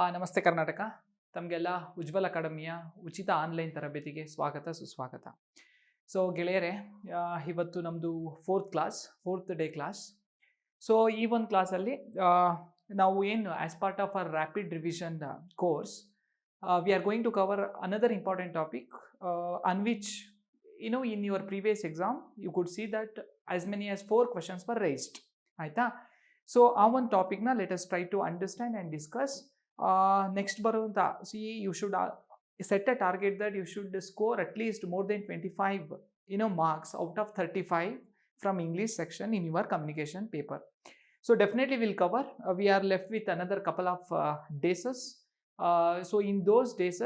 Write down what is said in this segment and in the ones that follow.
ನಮಸ್ತೆ ಕರ್ನಾಟಕ. ತಮಗೆಲ್ಲ ಉಜ್ವಲ್ ಅಕಾಡೆಮಿಯ ಉಚಿತ ಆನ್ಲೈನ್ ತರಬೇತಿಗೆ ಸ್ವಾಗತ ಸುಸ್ವಾಗತ. ಸೊ ಗೆಳೆಯರೇ, ಇವತ್ತು ನಮ್ಮದು ಫೋರ್ತ್ ಡೇ ಕ್ಲಾಸ್. ಸೊ ಈ ಒಂದು ಕ್ಲಾಸಲ್ಲಿ ನಾವು ಏನು as part of our rapid revision course, we are going to cover another important topic on which in your previous exam you could see that as many as 4 questions were raised. ಆಯಿತಾ? So ಆ ಒಂದು ಟಾಪಿಕ್ನ let us try to understand and discuss. Next ಬರುವಂಥ you should set a target that you should score at least more than 25 marks out of 35 from English section in your communication paper. So definitely we'll cover. We are left with another couple of days. So in those days,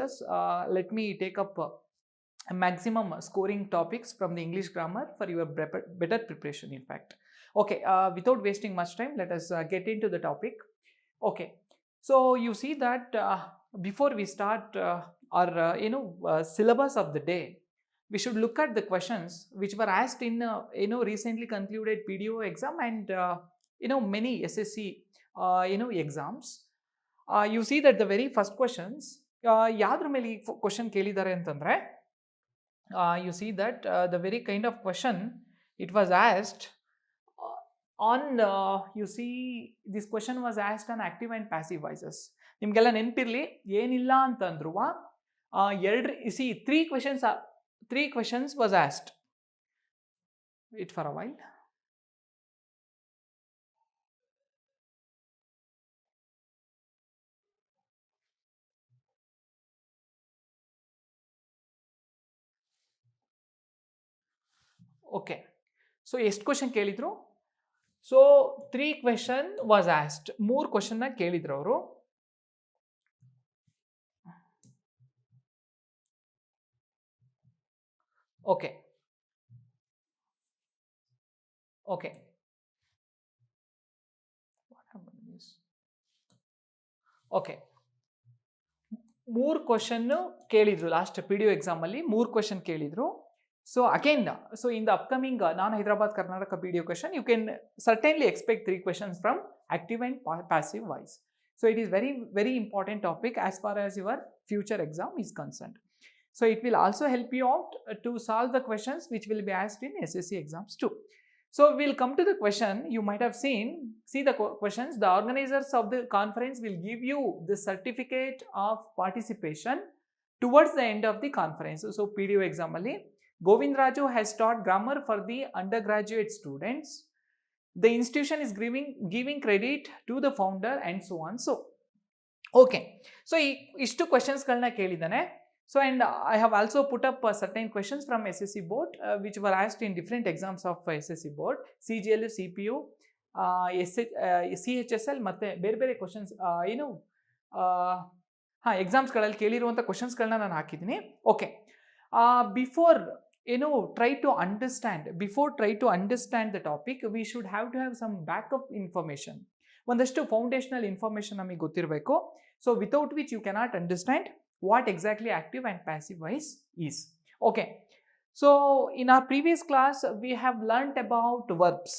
let me take up maximum scoring topics from the English grammar for your better preparation, in fact. Okay, without wasting much time, let us get into the topic. Okay, so you see that before we start our syllabus of the day, we should look at the questions which were asked in recently concluded PDO exam and many SSC exams. You see that the very first questions ಯಾವ್ದ್ರ ಮೇಲೆ ಈ question ಕೇಳಿದ್ದಾರೆ ಅಂತಂದ್ರೆ, you see that the very kind of question it was asked on you see this question was asked on active and passive voices. ನಿಮಗೆಲ್ಲ ನೆನಪಿರಲಿ, ಏನಿಲ್ಲ ಅಂತಂದ್ರು three questions was asked. Wait for a while. Okay, so ಎಷ್ಟು question ಕೇಳಿದ್ರು? So 3 question was asked. 3 ಕ್ವಶನ್ನ ಕೇಳಿದ್ರು ಅವರು. Okay okay okay 3 question ಕೇಳಿದ್ರು. Last PDO ಎಕ್ಸಾಮಲ್ಲಿ 3 ಕ್ವಶನ್ ಕೇಳಿದ್ರು. So again, so in the upcoming non-Hyderabad Karnataka PDO question, you can certainly expect 3 questions from active and passive voice. So it is very, very important topic as far as your future exam is concerned. So it will also help you out to solve the questions which will be asked in SSC exams too. So we'll come to the question. You might have see the questions. The organizers of the conference will give you the certificate of participation towards the end of the conference. So PDO exam ali Govind Raju has taught grammar for the undergraduate students. The institution is giving credit to the founder and so on. So, okay. So, ishtu questions galna kelidane. So, and I have also put up certain questions from SSC board which were asked in different exams of SSC board, CGL, CPU, CHSL, ಮತ್ತೆ ಬೇರೆ ಬೇರೆ questions ಎಕ್ಸಾಮ್ಸ್ಗಳಲ್ಲಿ ಕೇಳಿರುವಂಥ ಕ್ವಶನ್ಸ್ಗಳನ್ನ ನಾನು ಹಾಕಿದ್ದೀನಿ. Okay, before try to understand the topic, we should have some backup information. ಒಂದಷ್ಟು foundational information ನಮಗೆ ಗೊತ್ತಿರಬೇಕು. So without which you cannot understand what exactly active and passive voice is. Okay, so in our previous class we have learned about verbs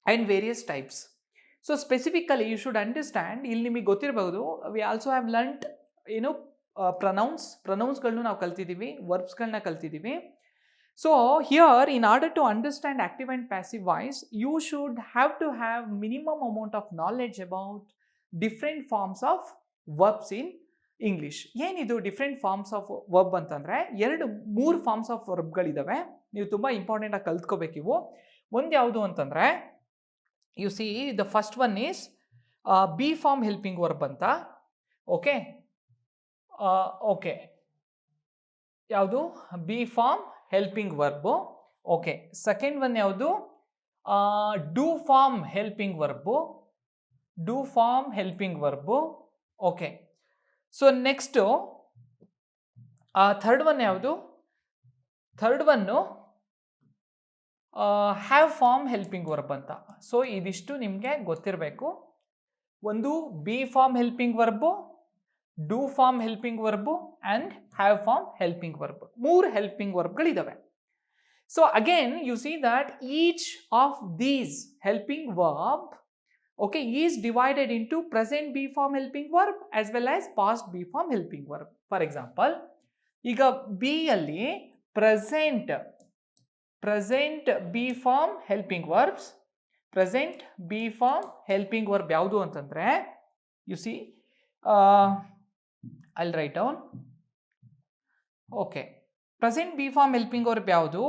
and various types. So specifically you should understand, ಇಲ್ಲಿ ನಿಮಗೆ ಗೊತ್ತಿರಬಹುದು, we also have learned ಪ್ರನೌನ್ಸ್ಗಳನ್ನು ನಾವು ಕಲ್ತಿದ್ದೀವಿ, ವರ್ಬ್ಸ್ಗಳನ್ನ ಕಲ್ತಿದ್ದೀವಿ. So here, in order to understand active and passive voice, you should have to have minimum amount of knowledge about different forms of verbs in English. ಏನಿದು different forms of verb ಅಂತಂದರೆ, 3 forms of ವರ್ಬ್ಗಳಿದ್ದಾವೆ. ನೀವು ತುಂಬ important ಆಗಿ ಕಲ್ತ್ಕೋಬೇಕಿವು. ಒಂದು ಯಾವುದು ಅಂತಂದರೆ, you see the first one is be form helping verb ಅಂತ. Okay okay ಯಾವುದು? Be form helping verb. Okay, second one ಯಾವುದು? Do form helping verb. Okay, so next third one ಯಾವುದು? Third one have form helping verb ಅಂತ. So ಇದಿಷ್ಟು ನಿಮಗೆ ಗೊತ್ತಿರಬೇಕು. ಒಂದು be form helping verb, do form helping verb and have form helping verb. 3 helping ವರ್ಬ್ಗಳಿದ್ದಾವೆ. So again you see that each of these helping verb okay, is divided into present B form helping verb as well as past B form helping verb. For example, ಈಗ B ಅಲ್ಲಿ present B form helping verbs, present B form helping verb ಯಾವುದು ಅಂತಂದ್ರೆ, you see, I'll write down. Okay, present B form helping verb ಯಾವುದು?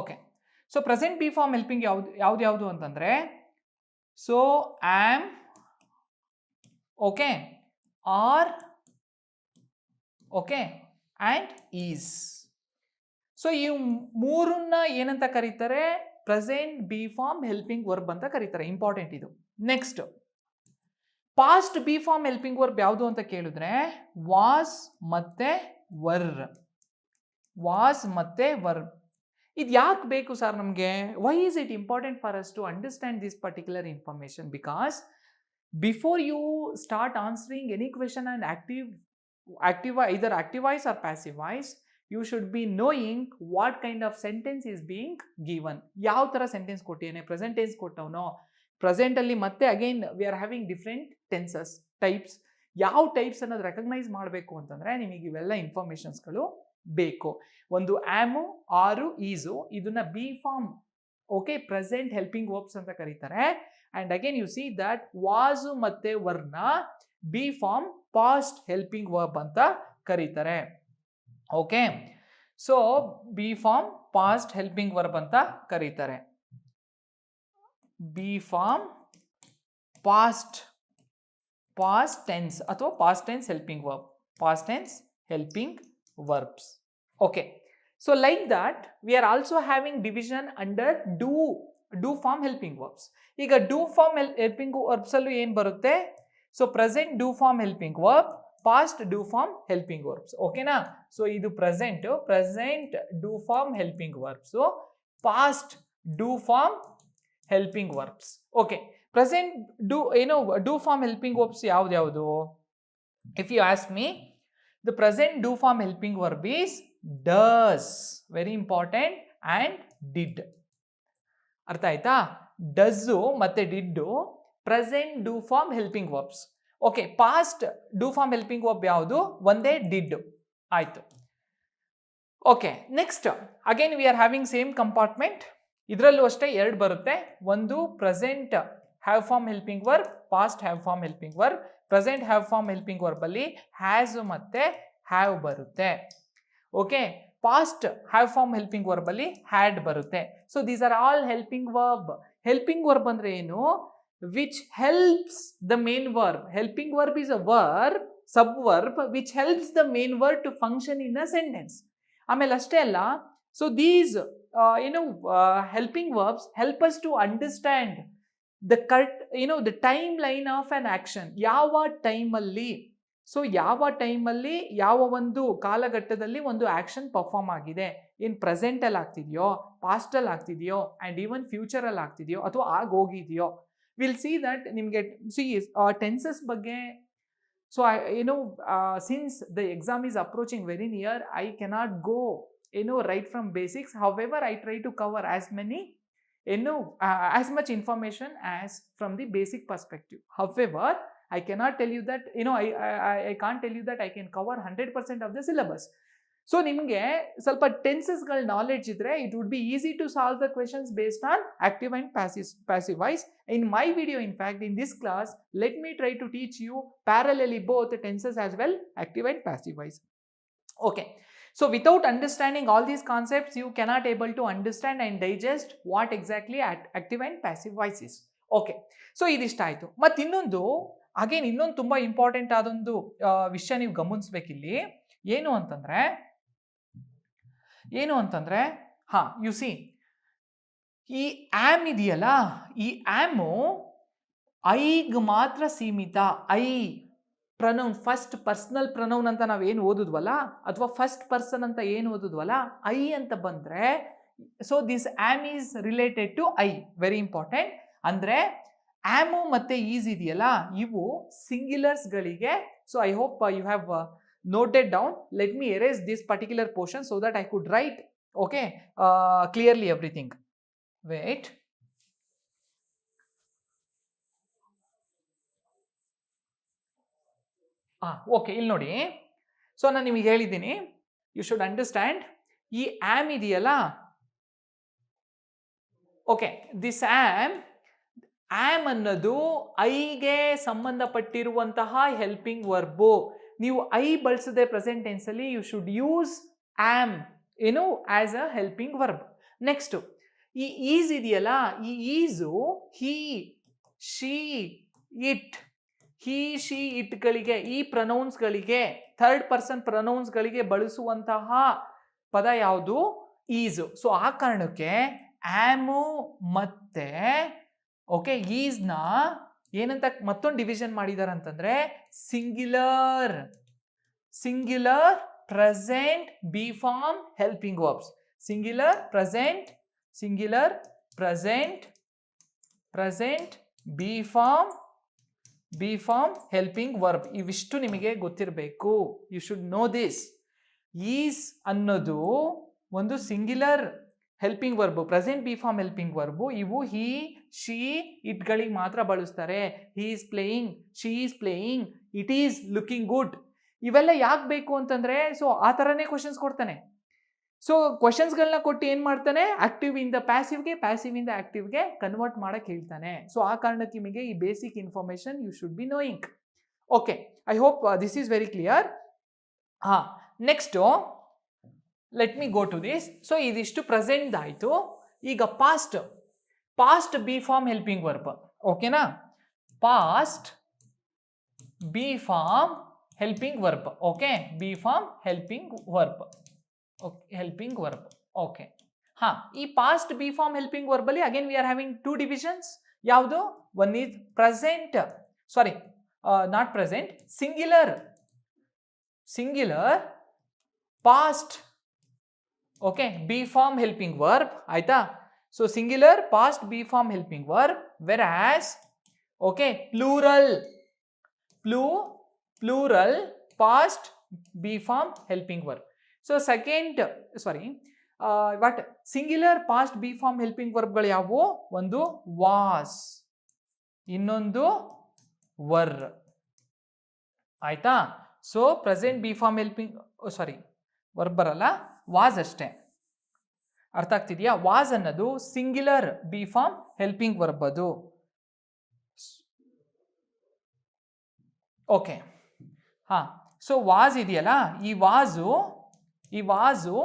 Okay, so present B form helping ಯಾವುದು ಅಂತಂದ್ರೆ, so am, okay, are, okay, and is. So ಈ ಮೂರನ್ನ ಏನಂತ ಕರೀತಾರೆ? Present be form helping verb ಅಂತ ಕರೀತಾರೆ. ಇಂಪಾರ್ಟೆಂಟ್ ಇದು. Next, past be form helping verb ಯಾವುದು ಅಂತ ಕೇಳಿದ್ರೆ ವಾಸ್ ಮತ್ತೆ ವರ್. ವಾಸ್ ಮತ್ತೆ ವರ್ಬ್. ಇದು ಯಾಕೆ ಬೇಕು ಸರ್ ನಮಗೆ? Why is it important for us to understand this particular information? Because before you start answering any question and either active-wise or passive-wise, you should be knowing what kind of sentence is being given. ಯಾವ ಥರ sentence ಕೊಟ್ಟಿದ್ದಾನೆ? Present tense ಕೊಟ್ಟವನೋ, ಪ್ರೆಸೆಂಟಲ್ಲಿ ಮತ್ತೆ again V are having different tenses types. ಯಾವ types ಅನ್ನೋದು recognise ಮಾಡಬೇಕು ಅಂತಂದರೆ ನಿಮಗೆ ಇವೆಲ್ಲ ಇನ್ಫಾರ್ಮೇಷನ್ಸ್ಗಳು ಬೇಕು. ಒಂದು ಆ್ಯಮು, ಆರು, ಈಸು, ಇದನ್ನ be form, okay, present helping verbs ಅಂತ ಕರೀತಾರೆ. And again you see that was ಮತ್ತು ವರ್ನ be form past helping verb ಅಂತ ಕರೀತಾರೆ. Okay, so be form past helping verb ಅಂತ ಕರೀತಾರೆ. ಬಿ ಫಾರ್ಮ್ ಪಾಸ್ಟ್ ಟೆನ್ಸ್ ಅಥವಾ past tense helping verb, past tense helping verbs. Okay, so like that we are also having division under do form helping verbs. ಈಗ do form helping verbs ಅಲ್ಲೂ ಏನು ಬರುತ್ತೆ? So present do form helping verb, past do form helping verbs. ಓಕೆನಾ? So ಇದು present do form helping verbs, past do form helping verbs. Okay, present do form helping verbs ಯಾವ್ದು? If you ask me, the present do form helping verb is does, very important, and did. ಅರ್ಥ ಆಯ್ತಾ? Does ಮತ್ತೆ did present do form helping verbs. Okay, past do form helping verb ಯಾವುದು? ಒಂದೇ did. ಆಯ್ತು. Okay, next again we are having same compartment. ಇದರಲ್ಲೂ ಅಷ್ಟೇ ಎರಡು ಬರುತ್ತೆ. ಒಂದು present have form helping verb, past have form helping verb. Present have form helping verb ಅಲ್ಲಿ has ಮತ್ತೆ ಹ್ಯಾವ್ ಬರುತ್ತೆ. Okay, past have form helping verb ಅಲ್ಲಿ had ಬರುತ್ತೆ. So these are all helping verb. Helping verb ಅಂದ್ರೆ ಏನು? which helps the main verb. Helping verb is a verb, subverb, which helps the main verb to function in a sentence. ಆಮೇಲೆ ಅಷ್ಟೇ ಅಲ್ಲ, so these helping verbs help us to understand the correct, the timeline of an action. ಯಾವ ಟೈಮಲ್ಲಿ, so ಯಾವ ಟೈಮಲ್ಲಿ ಯಾವ ಒಂದು ಕಾಲಘಟ್ಟದಲ್ಲಿ ಒಂದು ಆಕ್ಷನ್ ಪರ್ಫಾರ್ಮ್ ಆಗಿದೆ, ಏನು ಪ್ರೆಸೆಂಟಲ್ಲಿ ಆಗ್ತಿದೆಯೋ, ಪಾಸ್ಟಲ್ಲಿ ಆಗ್ತಿದೆಯೋ, ಆ್ಯಂಡ್ ಈವನ್ ಫ್ಯೂಚರಲ್ಲಿ ಆಗ್ತಿದೆಯೋ ಅಥವಾ ಆಗೋಗಿದೆಯೋ. ವಿಲ್ ಸಿ ದಟ್ ನಿಮಗೆ ಟೆನ್ಸಸ್ ಬಗ್ಗೆ. So since the exam is approaching very near, I cannot go right from basics. However I try to cover as many as much information as from the basic perspective. However, I cannot tell you that, I can't tell you that I can cover 100% of the syllabus. So ನಿಮಗೆ ಸ್ವಲ್ಪ ಟೆನ್ಸಸ್ಗಳ knowledge ಇದ್ರೆ it would be easy to solve the questions based on active and passive voice. In my video, in fact in this class, let me try to teach you parallelly both tenses as well active and passive voice. Okay, so without understanding all these concepts, you cannot able to understand and digest what exactly active and passive voice is. Okay, so ಇದಿಷ್ಟ ಆಯಿತು. ಮತ್ತು ಇನ್ನೊಂದು ತುಂಬ important ಆದೊಂದು ವಿಷಯ ನೀವು ಗಮನಿಸ್ಬೇಕಿಲ್ಲಿ. ಏನು ಅಂತಂದರೆ you C, ಈ am ಇದೆಯಲ್ಲ, ಈ ಆ್ಯಮು ಐಗೆ ಮಾತ್ರ ಸೀಮಿತ. I pronoun, first personal pronoun ಅಂತ ನಾವೇನು ಓದಿದ್ವಲ್ಲ, ಅಥವಾ ಫಸ್ಟ್ ಪರ್ಸನ್ ಅಂತ ಏನು ಓದಿದ್ವಲ್ಲ, ಐ ಅಂತ ಬಂದರೆ, so this am is related to I. Very important. ಅಂದರೆ ಆ್ಯಮು ಮತ್ತು ಈಸ್ ಇದೆಯಲ್ಲ, ಇವು ಸಿಂಗ್ಯುಲರ್ಸ್ಗಳಿಗೆ. So I hope you have noted down. Let me erase this particular portion so that I could write, okay, clearly everything. Wait. Okay, ಇಲ್ಲಿ ನೋಡಿ. So ನಾನು ನಿಮಗೆ ಹೇಳಿದ್ದೀನಿ, ಯು ಶುಡ್ ಅಂಡರ್ಸ್ಟ್ಯಾಂಡ್. ಈ ಆಮ್ ಇದೆಯಲ್ಲ, ಓಕೆ, ದಿಸ್ ಆಮ್ ಅನ್ನೋದು ಐಗೆ ಸಂಬಂಧಪಟ್ಟಿರುವಂತಹ ಹೆಲ್ಪಿಂಗ್ ವರ್ಬು. ನೀವು ಐ ಬಳಸದೆ ಪ್ರೆಸೆಂಟ್ ಟೆನ್ಸ್ ಅಲ್ಲಿ ಯು ಶುಡ್ ಯೂಸ್ ಆಮ್ ಏನು as a helping verb. Next ಈ ಈಸ್ ಇದೆಯಲ್ಲ, ಈ is he, she, it, he, she, ಇಟ್ಗಳಿಗೆ, ಈ ಪ್ರನೌನ್ಸ್ಗಳಿಗೆ, ಥರ್ಡ್ ಪರ್ಸನ್ ಪ್ರನೌನ್ಸ್ಗಳಿಗೆ ಬಳಸುವಂತಹ ಪದ ಯಾವುದು? ಈಸು. ಸೊ ಆ ಕಾರಣಕ್ಕೆ ಆಮು ಮತ್ತೆ ಓಕೆ ಈಸ್ನ ಏನಂತ ಮತ್ತೊಂದು ಡಿವಿಷನ್ ಮಾಡಿದ್ದಾರೆ ಅಂತಂದ್ರೆ singular present be form helping verbs. Singular present be form helping verb. ಇವಿಷ್ಟು ನಿಮಗೆ ಗೊತ್ತಿರಬೇಕು. You should know this. Is ಅನ್ನೋದು ಒಂದು singular helping verb, present be form helping verb. ಇವು ಹಿ, ಶಿ, ಇಟ್ಗಳಿಗೆ ಮಾತ್ರ ಬಳಸ್ತಾರೆ. He is playing, she is playing, it is looking good. ಇವೆಲ್ಲ ಯಾಕೆ ಬೇಕು ಅಂತಂದ್ರೆ, ಸೊ ಆ ಥರನೇ ಕ್ವಶನ್ಸ್ ಕೊಡ್ತಾನೆ. ಸೊ ಕ್ವಶನ್ಸ್ಗಳನ್ನ ಕೊಟ್ಟು ಏನು ಮಾಡ್ತಾನೆ, ಆಕ್ಟಿವ್ ಇಂದ ಪ್ಯಾಸಿವ್ಗೆ, ಪ್ಯಾಸಿವ್ ಇಂದ ಆಕ್ಟಿವ್ಗೆ ಕನ್ವರ್ಟ್ ಮಾಡಕ್ಕೆ ಹೇಳ್ತಾನೆ. ಸೊ ಆ ಕಾರಣಕ್ಕೆ ನಿಮಗೆ ಈ basic information you should be knowing. Okay, I hope this is very clear. Next let me go to this. So ಇದಿಷ್ಟು ಪ್ರೆಸೆಂಟ್ ಆಯಿತು. ಈಗ past be form helping verb. ಓಕೆನಾ? Past be form helping verb. Okay, be form helping verb. Okay, ಈ past be form helping verb ಅಲ್ಲಿ again we are having two divisions. ಯಾವುದು? One is present, sorry not present, singular past okay be form helping verb. ಆಯ್ತಾ? So singular past be form helping verb, were as okay plural past be form helping verb. So but singular past be form helping ವರ್ಬ್ಗಳು ಯಾವುವು? ಒಂದು was, ಇನ್ನೊಂದು were. ಆಯ್ತಾ? So present be form helping verb ಬರಲ್ಲ, was ಅಷ್ಟೇ. ಅರ್ಥ ಆಗ್ತಿದೆಯಾ? Was ಅನ್ನೋದು singular be form helping verb ಅದು. ಓಕೆ, ಸೊ ವಾಸ್ ಇದೆಯಲ್ಲ, ಈ was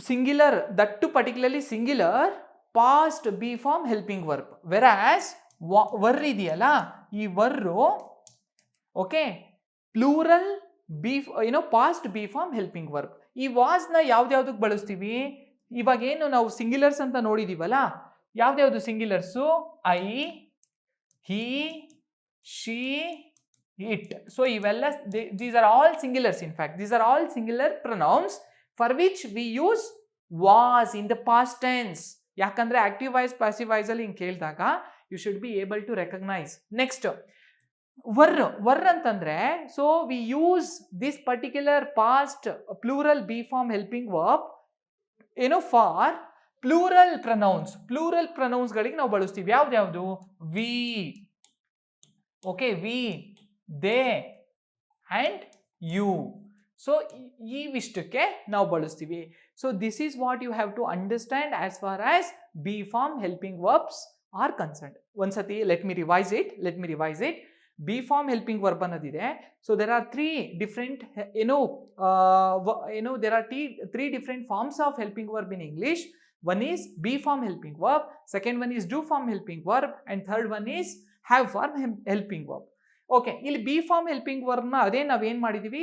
singular, that to particularly singular past be form helping verb. Were as var ಇದೆಯಲ್ಲ, ಈ were okay plural past be form helping verb. ಈ ವಾಸ್ನ ಯಾವ್ದ್ಯಾವ್ದಕ್ಕೆ ಬಳಸ್ತೀವಿ? ಇವಾಗ ಏನು ನಾವು ಸಿಂಗ್ಯುಲರ್ಸ್ ಅಂತ ನೋಡಿದೀವಲ್ಲ, ಯಾವ್ದ್ಯಾವ್ದು singulars? I, he, she, it. So ಇವೆಲ್ಲ these are all singulars. In fact these are all singular pronouns for which we use was in the past tense. ಯಾಕಂದ್ರೆ ಆಕ್ಟಿವ್ ವಾಯ್ಸ್ ಪ್ಯಾಸಿವ್ ವಾಯ್ಸ್ ಅಲ್ಲಿ ಹಿಂಗೆ ಕೇಳಿದಾಗ you should be able to recognise. Next were ಅಂತಂದ್ರೆ, so we use this particular past plural be form helping verb for plural ಪ್ರನೌನ್ಸ್ಗಳಿಗೆ ನಾವು ಬಳಸ್ತೀವಿ. ಯಾವ್ದು? We, okay, we, they and you. So ಇವಿಷ್ಟಕ್ಕೆ ನಾವು ಬಳಸ್ತೀವಿ. So this is what you have to understand as far as be form helping verbs are concerned. ಒಂದ್ಸತಿ let me revise it. Be form helping verb ಅನ್ನೋದಿದೆ. So there are three different three different forms of helping verb in English. One is be form helping verb, second one is do form helping verb, and third one is have form helping verb. Okay, ಇಲ್ಲಿ be form helping ವರ್ಬ್ನ ಅದೇ ನಾವೇನ್ ಮಾಡಿದೀವಿ,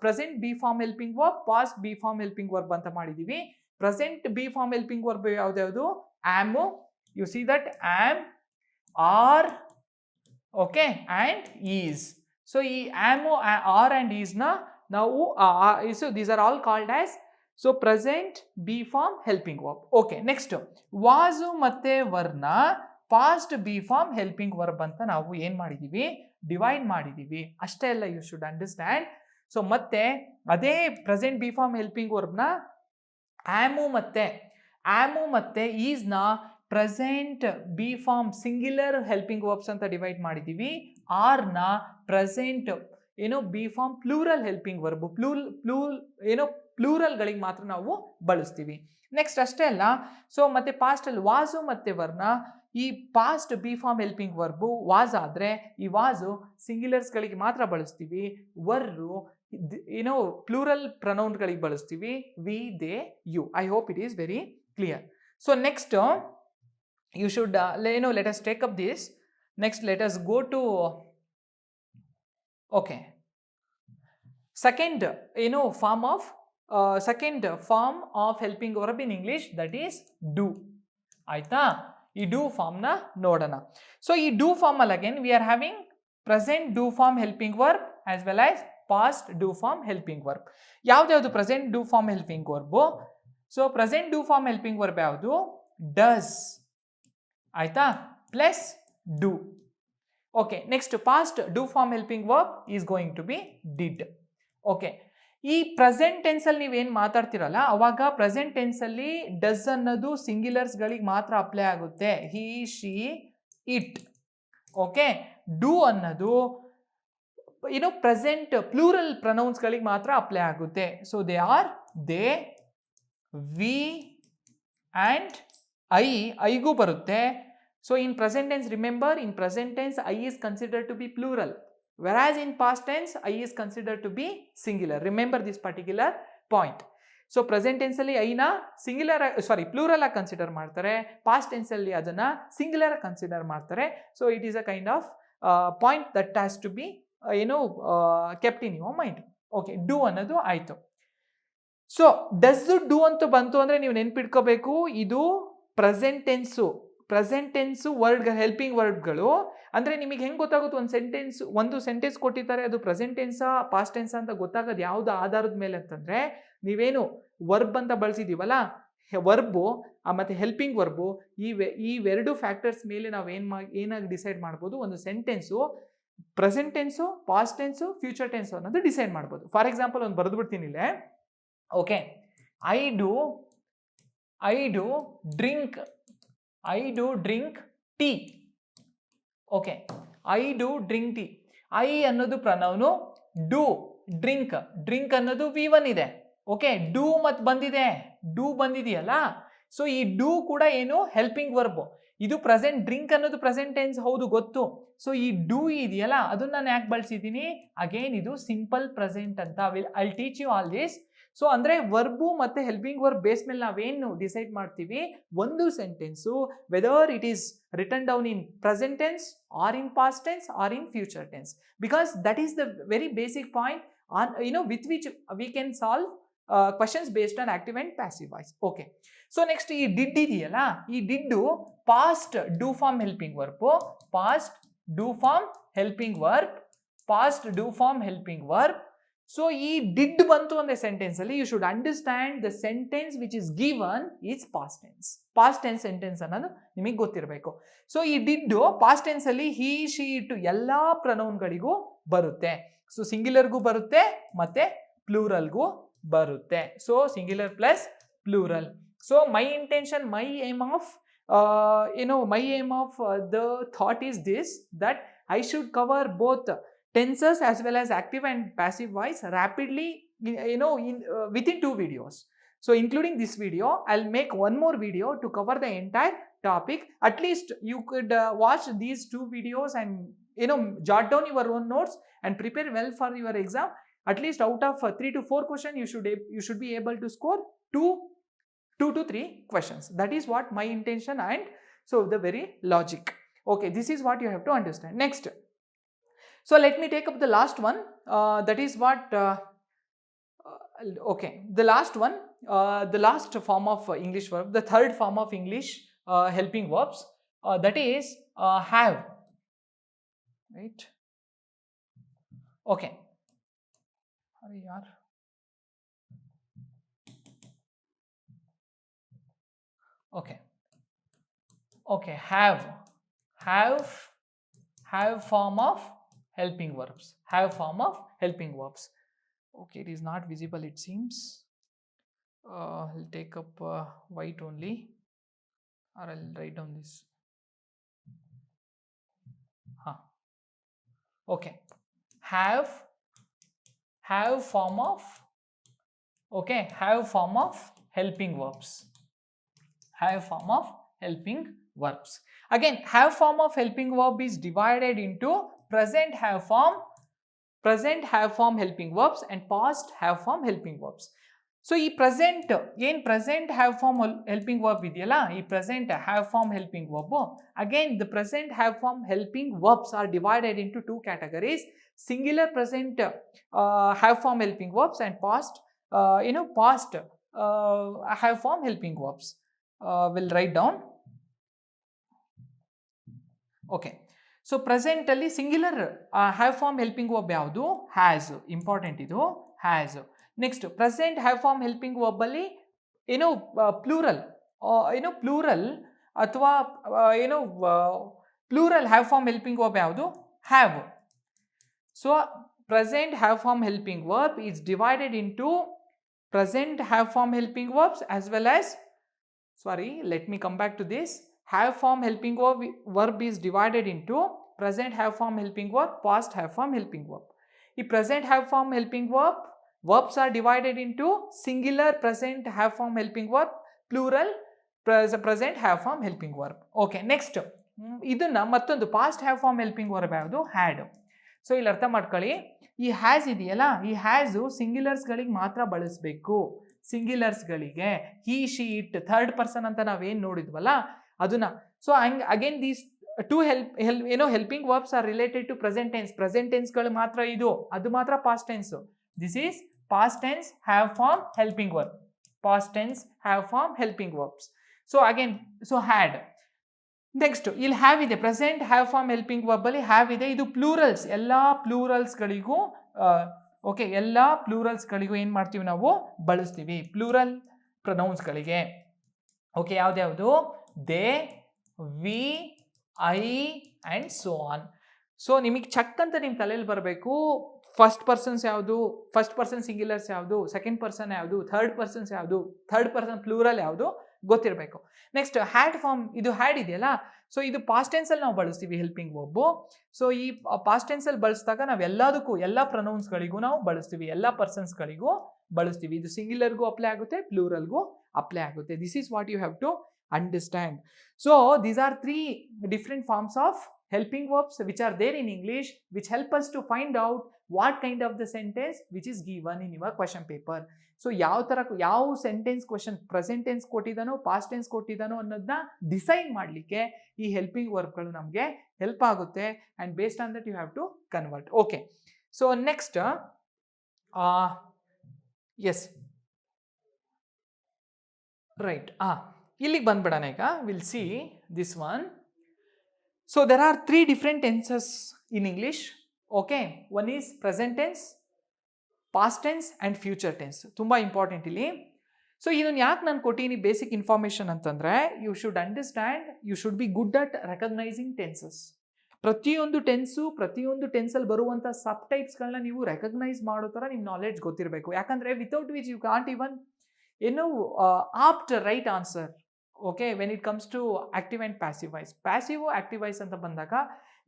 present be form helping verb, past be form helping verb ಅಂತ ಮಾಡಿದೀವಿ. Present be form helping verb ಯಾವ್ದು? Am. You see that am, are, okay, and is. So ಈ am, are and is ನ ನಾವು these are all called as present be form helping verb. Okay, next was ಮತ್ತೆ ವರ್ನ past be form helping verb ಅಂತ ನಾವು ಏನ್ ಮಾಡಿದೀವಿ, divide ಮಾಡಿದೀವಿ. ಅಷ್ಟೇ ಅಲ್ಲ, ಯು ಶುಡ್ ಅಂಡರ್ಸ್ಟ್ಯಾಂಡ್. ಸೊ ಮತ್ತೆ ಅದೇ ಪ್ರೆಸೆಂಟ್ ಬಿ ಫಾರ್ಮ್ ಹೆಲ್ಪಿಂಗ್ ವರ್ಬ್ನ ಆಮು ಮತ್ತು ಈಸ್ನ present be form singular helping verbs ಅಂತ ಡಿವೈಡ್ ಮಾಡಿದ್ದೀವಿ. ಆರ್ನ present be form plural helping verb, ಪ್ಲೂರಲ್ಗಳಿಗೆ ಮಾತ್ರ ನಾವು ಬಳಸ್ತೀವಿ. ನೆಕ್ಸ್ಟ್ ಅಷ್ಟೇ ಅಲ್ಲ, ಸೊ ಮತ್ತೆ ಪಾಸ್ಟಲ್ಲಿ ವಾಸು ಮತ್ತು ವರ್ನ, ಈ past be form helping verb was ಆದರೆ ಈ ವಾಸು ಸಿಂಗ್ಯುಲರ್ಸ್ಗಳಿಗೆ ಮಾತ್ರ ಬಳಸ್ತೀವಿ, ವರ್ರು ಪ್ಲೂರಲ್ ಪ್ರನೌನ್ಗಳಿಗೆ ಬಳಸ್ತೀವಿ, we, they, you. I hope it is very clear. So next you should let us take up this. Next, let us go to second form of helping verb in English, that is do. ಆಯ್ತಾ, ಈ do form ನ ನೋಡೋಣ. So ಈ do form ಅಲ್ಲಿ again we are having present do form helping verb as well as past do form helping verb. ಯಾವ್ದು present do form helping verb? ಸೊ present do form helping verb ಯಾವುದು? does. ಆಯ್ತಾ, plus do. Okay, next past do form helping verb is going to be did. Okay, ಈ present ಟೆನ್ಸಲ್ಲಿ ನೀವೇನು ಮಾತಾಡ್ತಿರಲ್ಲ ಅವಾಗ present ಟೆನ್ಸಲ್ಲಿ does ಅನ್ನೋದು ಸಿಂಗ್ಯುಲರ್ಸ್ಗಳಿಗೆ ಮಾತ್ರ ಅಪ್ಲೈ ಆಗುತ್ತೆ, he, she, it. Okay, do ಅನ್ನೋದು ಪ್ರೆಸೆಂಟ್ ಪ್ಲೂರಲ್ ಪ್ರನೌನ್ಸ್ಗಳಿಗೆ ಮಾತ್ರ ಅಪ್ಲೈ ಆಗುತ್ತೆ. So they are they, we and ಐಗೂ ಬರುತ್ತೆ. So in present tense, remember, in present tense I is considered to be plural, whereas in past tense I is considered to be singular. Remember this particular point. So present tense ಅಲ್ಲಿ ಐನ plural ಆಗಿ consider ಮಾಡ್ತಾರೆ, past tense ಅಲ್ಲಿ ಅದನ್ನ singular ಆಗಿ consider ಮಾಡ್ತಾರೆ. So it is a kind of point that has to be kept in your mind. Okay, do ಅನ್ನೋದು ಆಯ್ತು. ಸೊ ಡಸ್ ಡೂ ಅಂತ ಬಂತು ಅಂದ್ರೆ ನೀವು ನೆನ್ಪಿಟ್ಕೋಬೇಕು, ಇದು ಪ್ರೆಸೆಂಟ್ ಟೆನ್ಸು ವರ್ಡ್ಗಳು, ಹೆಲ್ಪಿಂಗ್ ವರ್ಡ್ಗಳು. ಅಂದರೆ ನಿಮಗೆ ಹೆಂಗೆ ಗೊತ್ತಾಗುತ್ತೆ ಒಂದು ಸೆಂಟೆನ್ಸ್ ಕೊಟ್ಟಿದ್ದಾರೆ ಅದು ಪ್ರೆಸೆಂಟ್ ಟೆನ್ಸಾ ಪಾಸ್ಟ್ ಟೆನ್ಸಾ ಅಂತ ಗೊತ್ತಾಗೋದು ಯಾವುದು ಆಧಾರದ ಮೇಲೆ ಅಂತಂದರೆ, ನೀವೇನು ವರ್ಬ್ ಅಂತ ಬಳಸಿದ್ದೀವಲ್ಲ, ವರ್ಬು ಮತ್ತು ಹೆಲ್ಪಿಂಗ್ ವರ್ಬು, ಇವೆರಡು ಫ್ಯಾಕ್ಟರ್ಸ್ ಮೇಲೆ ನಾವು ಏನಾಗಿ ಡಿಸೈಡ್ ಮಾಡ್ಬೋದು, ಒಂದು sentence present tens, past tens, future tens ಅನ್ನೋದು ಡಿಸೈಡ್ ಮಾಡ್ಬೋದು. ಫಾರ್ ಎಕ್ಸಾಂಪಲ್ ಒಂದು ಬರೆದು ಬಿಡ್ತೀನಿ ಇಲ್ಲೇ. Okay, I do drink tea. Okay, I do drink tea. I ಅನ್ನೋದು ಪ್ರನೌನು, ಡ್ರಿಂಕ್ ಅನ್ನೋದು V1 ಇದೆ. ಓಕೆ, ಡೂ ಮತ್ತು ಬಂದಿದೆಯಲ್ಲ, ಸೊ ಈ ಡೂ ಕೂಡ ಏನು ಹೆಲ್ಪಿಂಗ್ ವರ್ಬ್. ಇದು ಪ್ರೆಸೆಂಟ್, ಡ್ರಿಂಕ್ ಅನ್ನೋದು ಪ್ರೆಸೆಂಟ್ ಟೆನ್ಸ್, ಹೌದು ಗೊತ್ತು. ಸೊ ಈ ಡೂ ಇದೆಯಲ್ಲ ಅದನ್ನ ನಾನು ಯಾಕೆ ಬಳಸಿದ್ದೀನಿ, ಅಗೇನ್ ಇದು ಸಿಂಪಲ್ ಪ್ರೆಸೆಂಟ್ ಅಂತ. I teach you all this. So ಅಂದರೆ ವರ್ಬು ಮತ್ತು ಹೆಲ್ಪಿಂಗ್ ವರ್ಬ್ ಬೇಸ್ ಮೇಲೆ ನಾವೇನು ಡಿಸೈಡ್ ಮಾಡ್ತೀವಿ, ಒಂದು sentence whether it is written down in present tense or in past tense or in future tense, because that is the very basic point with which we can solve questions based on active and passive voice. Okay, so next ಈ did ಇದೆಯಲ್ಲ, ಈ did past do form helping verb, past do form helping verb. So ಈ did ಬಂತು ಅಂದರೆ ಸೆಂಟೆನ್ಸಲ್ಲಿ, you should understand the sentence which is given is past tense sentence ಅನ್ನೋದು ನಿಮಗೆ ಗೊತ್ತಿರಬೇಕು. ಸೊ ಈ ಡಿಡ್ಡು ಪಾಸ್ಟ್ ಟೆನ್ಸಲ್ಲಿ ಹಿ, ಶಿ, ಇಟ್ಟು ಎಲ್ಲ ಪ್ರನೌನ್ಗಳಿಗೂ ಬರುತ್ತೆ. ಸೊ ಸಿಂಗ್ಯುಲರ್ಗೂ ಬರುತ್ತೆ ಮತ್ತು ಪ್ಲೂರಲ್ಗೂ ಬರುತ್ತೆ. So singular plus plural. So my aim of the thought is this, that I should cover both tenses as well as active and passive voice rapidly, within 2 videos. So including this video, I'll make one more video to cover the entire topic. At least you could watch these 2 videos and jot down your own notes and prepare well for your exam. At least out of 3 to 4 questions, you should be able to score 2 to 3 questions. That is what my intention, and so the very logic. Okay, this is what you have to understand. Next, so let me take up the last one. That is what the last one, the last form of English verb, the third form of English helping verbs, that is have. Right? Okay. Hurry yaar. Okay, have form of helping verbs. Okay, it is not visible, it seems. I'll take up white only, or I'll write down this. Okay, have form of, okay, have form of helping verbs. Have form of helping verbs. Again, have form of helping verb is divided into present have form helping verbs and past have form helping verbs. So ಈ present ಏನು present have form helping verb ಇದೆಯಲ್ಲ, ಈ present have form helping verb, again the present have form helping verbs are divided into two categories: singular present have form helping verbs and past past have form helping verbs. We'll write down. Okay, so present ಅಲ್ಲಿ singular have form helping verb ಯಾವುದು? has. Important ಇದು, has. Next present have form helping verb ಅಲ್ಲಿ plural plural ಅಥವಾ plural have form helping verb ಯಾವುದು? Have. So present have form helping verb is divided into present have form helping verbs as well as, sorry, let me come back to this. Have form helping verb is divided into present have form helping verb, past have form helping verb. The present have form helping verbs are divided into singular present have form helping verb, plural present have form helping verb. Okay, next ಇದನ್ನ ಮತ್ತೊಂದು past have form helping verb ಯಾವುದು? had. So ಇಲ್ಲಿ ಅರ್ಥ ಮಾಡ್ಕೊಳ್ಳಿ, ಈ has ಇದೆಯಲ್ಲ, ಈ ಹ್ಯಾಸು ಸಿಂಗ್ಯುಲರ್ಸ್ಗಳಿಗೆ ಮಾತ್ರ ಬಳಸಬೇಕು. ಸಿಂಗ್ಯುಲರ್ಸ್ಗಳಿಗೆ he, she, it, third person ಅಂತ ನಾವೇನು ನೋಡಿದ್ವಲ್ಲ ಅದನ್ನ. So again these two helping verbs are related to present tense. Present ಟೆನ್ಸ್ಗಳು ಮಾತ್ರ ಇದು, ಅದು ಮಾತ್ರ past tense. This is past tense have form helping verb. Past tense have form helping verbs. So again, so had. Next ಇಲ್ಲಿ have ಇದೆ, present have form helping verb ಅಲ್ಲಿ have ಇದೆ. ಇದು ಪ್ಲೂರಲ್ಸ್, ಎಲ್ಲ ಪ್ಲೂರಲ್ಸ್ಗಳಿಗೂ ಓಕೆ, ಎಲ್ಲ ಪ್ಲೂರಲ್ಸ್ಗಳಿಗೂ ಏನು ಮಾಡ್ತೀವಿ ನಾವು? ಬಳಸ್ತೀವಿ ಪ್ಲೂರಲ್ ಪ್ರೊನೌನ್ಸ್ಗಳಿಗೆ. ಓಕೆ, ಯಾವ್ದ್ಯಾವುದು? They, we, I and so on. So ನಿಮಗೆ ಚಕ್ ಅಂತ ನಿಮ್ಮ ತಲೆಯಲ್ಲಿ ಬರಬೇಕು, ಫಸ್ಟ್ ಪರ್ಸನ್ಸ್ ಯಾವುದು, ಫಸ್ಟ್ ಪರ್ಸನ್ ಸಿಂಗ್ಯುಲರ್ಸ್ ಯಾವುದು, ಸೆಕೆಂಡ್ ಪರ್ಸನ್ ಯಾವುದು, ಥರ್ಡ್ ಪರ್ಸನ್ಸ್ ಯಾವುದು, ಥರ್ಡ್ ಪರ್ಸನ್ ಪ್ಲೂರಲ್ ಯಾವುದು ಗೊತ್ತಿರಬೇಕು. ನೆಕ್ಸ್ಟ್ ಹ್ಯಾಡ್ ಫಾರ್ಮ್, ಇದು ಹ್ಯಾಡ್ ಇದೆಯಲ್ಲ, ಸೊ ಇದು ಪಾಸ್ಟ್ ಟೆನ್ಸಲ್ಲಿ ನಾವು ಬಳಸ್ತೀವಿ ಹೆಲ್ಪಿಂಗ್ ವರ್ಬು. ಸೊ ಈ ಪಾಸ್ಟ್ ಟೆನ್ಸಲ್ಲಿ ಬಳಸಿದಾಗ ನಾವು ಎಲ್ಲದಕ್ಕೂ, ಎಲ್ಲ ಪ್ರೊನೌನ್ಸ್ಗಳಿಗೂ ನಾವು ಬಳಸ್ತೀವಿ, ಎಲ್ಲ ಪರ್ಸನ್ಸ್ಗಳಿಗೂ ಬಳಸ್ತೀವಿ. ಇದು ಸಿಂಗ್ಯುಲರ್ಗೂ ಅಪ್ಲೈ ಆಗುತ್ತೆ, ಪ್ಲೂರಲ್ಗೂ ಅಪ್ಲೈ ಆಗುತ್ತೆ. This is what you have to understand. So these are 3 different forms of helping verbs which are there in English, which help us to find out what kind of the sentence which is given in your question paper. So ಯಾವ sentence question present tense ಕೊಟ್ಟಿದ್ದಾನೋ, past tense ಕೊಟ್ಟಿದ್ದಾನೋ ಅನ್ನೋದನ್ನ decide ಮಾಡಲಿಕ್ಕೆ ಈ helping ವರ್ಬ್ಗಳು ನಮಗೆ help ಆಗುತ್ತೆ. And based on that you have to convert. Okay, so next is right, ಇಲ್ಲಿಗೆ ಬಂದ್ಬಿಡೋಣ ಈಗ. We'll see this one. So there are 3 different tenses in English. Okay, one is present tense, past tense and future tense. ತುಂಬ important ಇಲ್ಲಿ. So ಇದನ್ನು ಯಾಕೆ ನಾನು ಕೊಟ್ಟಿನಿ basic information ಅಂತಂದರೆ, you should understand, you should be good at recognizing tenses. ಪ್ರತಿಯೊಂದು ಟೆನ್ಸಲ್ಲಿ ಬರುವಂಥ ಸಬ್ ಟೈಪ್ಸ್ಗಳನ್ನ ನೀವು ರೆಕಗ್ನೈಸ್ ಮಾಡೋ ಥರ ನಿಮ್ಮ ನಾಲೆಡ್ಜ್ ಗೊತ್ತಿರಬೇಕು. ಯಾಕಂದರೆ without which you can't even opt right answer. Okay, when it comes to active and passive voice. Passive active voice ಅಂತ ಬಂದಾಗ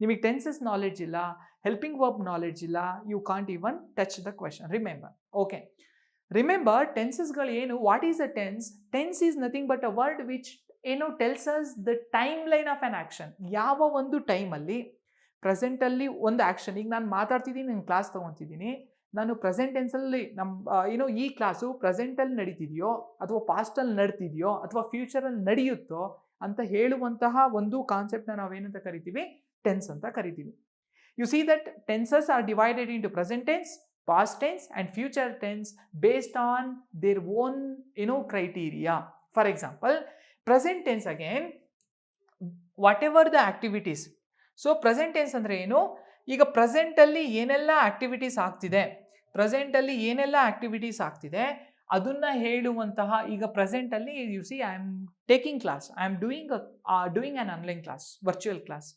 ನಿಮಗೆ ಟೆನ್ಸಸ್ ನಾಲೆಡ್ಜ್ ಇಲ್ಲ, ಹೆಲ್ಪಿಂಗ್ ವರ್ಬ್ ನಾಲೆಡ್ಜ್ ಇಲ್ಲ, you can't even touch the question. Remember, okay, remember ಟೆನ್ಸಸ್ಗಳು ಏನು? What is a tense? Tense is nothing but a word which tells us the time line of an action. ಯಾವ ಒಂದು ಟೈಮಲ್ಲಿ ಪ್ರೆಸೆಂಟಲ್ಲಿ ಒಂದು action, ಈಗ ನಾನು ಮಾತಾಡ್ತಿದ್ದೀನಿ, ನಾನು ಕ್ಲಾಸ್ ತೊಗೊತಿದ್ದೀನಿ, ನಾನು ಪ್ರೆಸೆಂಟ್ ಟೆನ್ಸಲ್ಲಿ ಈ ಕ್ಲಾಸು ಪ್ರೆಸೆಂಟಲ್ಲಿ ನಡೀತಿದೆಯೋ ಅಥವಾ ಪಾಸ್ಟಲ್ಲಿ ನಡೀತಿದೆಯೋ ಅಥವಾ ಫ್ಯೂಚರಲ್ಲಿ ನಡೆಯುತ್ತೋ ಅಂತ ಹೇಳುವಂತಹ ಒಂದು ಕಾನ್ಸೆಪ್ಟ್ನ ನಾವೇನಂತ ಕರಿತೀವಿ? ಟೆನ್ಸ್ ಅಂತ ಕರಿತೀವಿ. You see that tenses are divided into present tense, past tense and future tense based on their own criteria. For example, present tense again, whatever the activities. So present tense ಅಂದ್ರೆ ಏನು? ಈಗ ಪ್ರೆಸೆಂಟಲ್ಲಿ ಏನೆಲ್ಲ activities ಆಗ್ತಿದೆ ಅದನ್ನ ಹೇಳುವಂತಹ, ಈಗ ಪ್ರೆಸೆಂಟಲ್ಲಿ you see I am taking class, I am doing on online class, virtual class.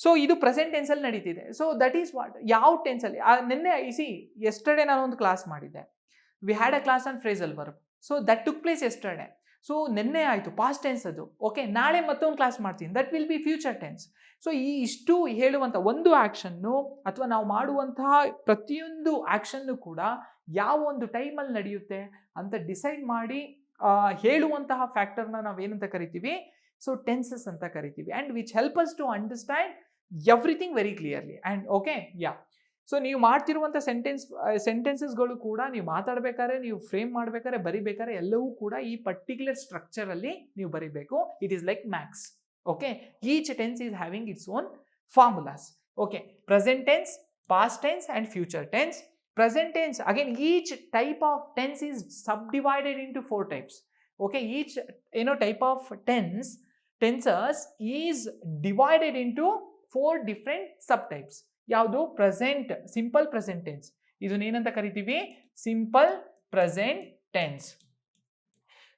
So ಇದು ಪ್ರೆಸೆಂಟ್ ಟೆನ್ಸಲ್ಲಿ ನಡೀತಿದೆ. ಸೊ ದಟ್ ಈಸ್ ವಾಟ್, ಯಾವ ಟೆನ್ಸಲ್ಲಿ. ನಿನ್ನೆ ಎಸ್ಟರ್ಡೇ ನಾನು ಒಂದು ಕ್ಲಾಸ್ ಮಾಡಿದ್ದೆ, we had a class on phrasal verb. So that took place yesterday. So ನಿನ್ನೆ ಆಯಿತು, ಪಾಸ್ಟ್ ಟೆನ್ಸ್ ಅದು. ಓಕೆ, ನಾಳೆ ಮತ್ತೊಂದು ಕ್ಲಾಸ್ ಮಾಡ್ತೀನಿ, that will be future tense. So ಈ ಇಷ್ಟು ಹೇಳುವಂಥ ಒಂದು ಆ್ಯಕ್ಷನ್ನು ಅಥವಾ ನಾವು ಮಾಡುವಂತಹ ಪ್ರತಿಯೊಂದು ಆ್ಯಕ್ಷನ್ನು ಕೂಡ ಯಾವ ಒಂದು ಟೈಮಲ್ಲಿ ನಡೆಯುತ್ತೆ ಅಂತ ಡಿಸೈಡ್ ಮಾಡಿ ಹೇಳುವಂತಹ ಫ್ಯಾಕ್ಟರ್ನ ನಾವೇನಂತ ಕರಿತೀವಿ? ಸೊ ಟೆನ್ಸಸ್ ಅಂತ ಕರಿತೀವಿ. And which help us to understand everything very clearly. And okay, yeah, so ನೀವು ಮಾಡ್ತಿರುವಂಥ ಸೆಂಟೆನ್ಸಸ್ಗಳು ಕೂಡ ನೀವು ಮಾತಾಡಬೇಕಾದ್ರೆ, ನೀವು ಫ್ರೇಮ್ ಮಾಡಬೇಕಾದ್ರೆ, ಬರಿಬೇಕಾದ್ರೆ ಎಲ್ಲವೂ ಕೂಡ ಈ ಪರ್ಟಿಕ್ಯುಲರ್ ಸ್ಟ್ರಕ್ಚರಲ್ಲಿ ನೀವು ಬರಿಬೇಕು. It is like Max. Okay, each tense is having its own formulas. Okay, present tense, past tense and future tense. Present tense, again, each type of tense is subdivided into 4 types. Okay, each type of tenses is divided into 4 different subtypes. ಯಾವುದು? Present, simple present tense. ಇದನ್ನ ಏನಂತ ಕರಿತೀವಿ? Simple present tense.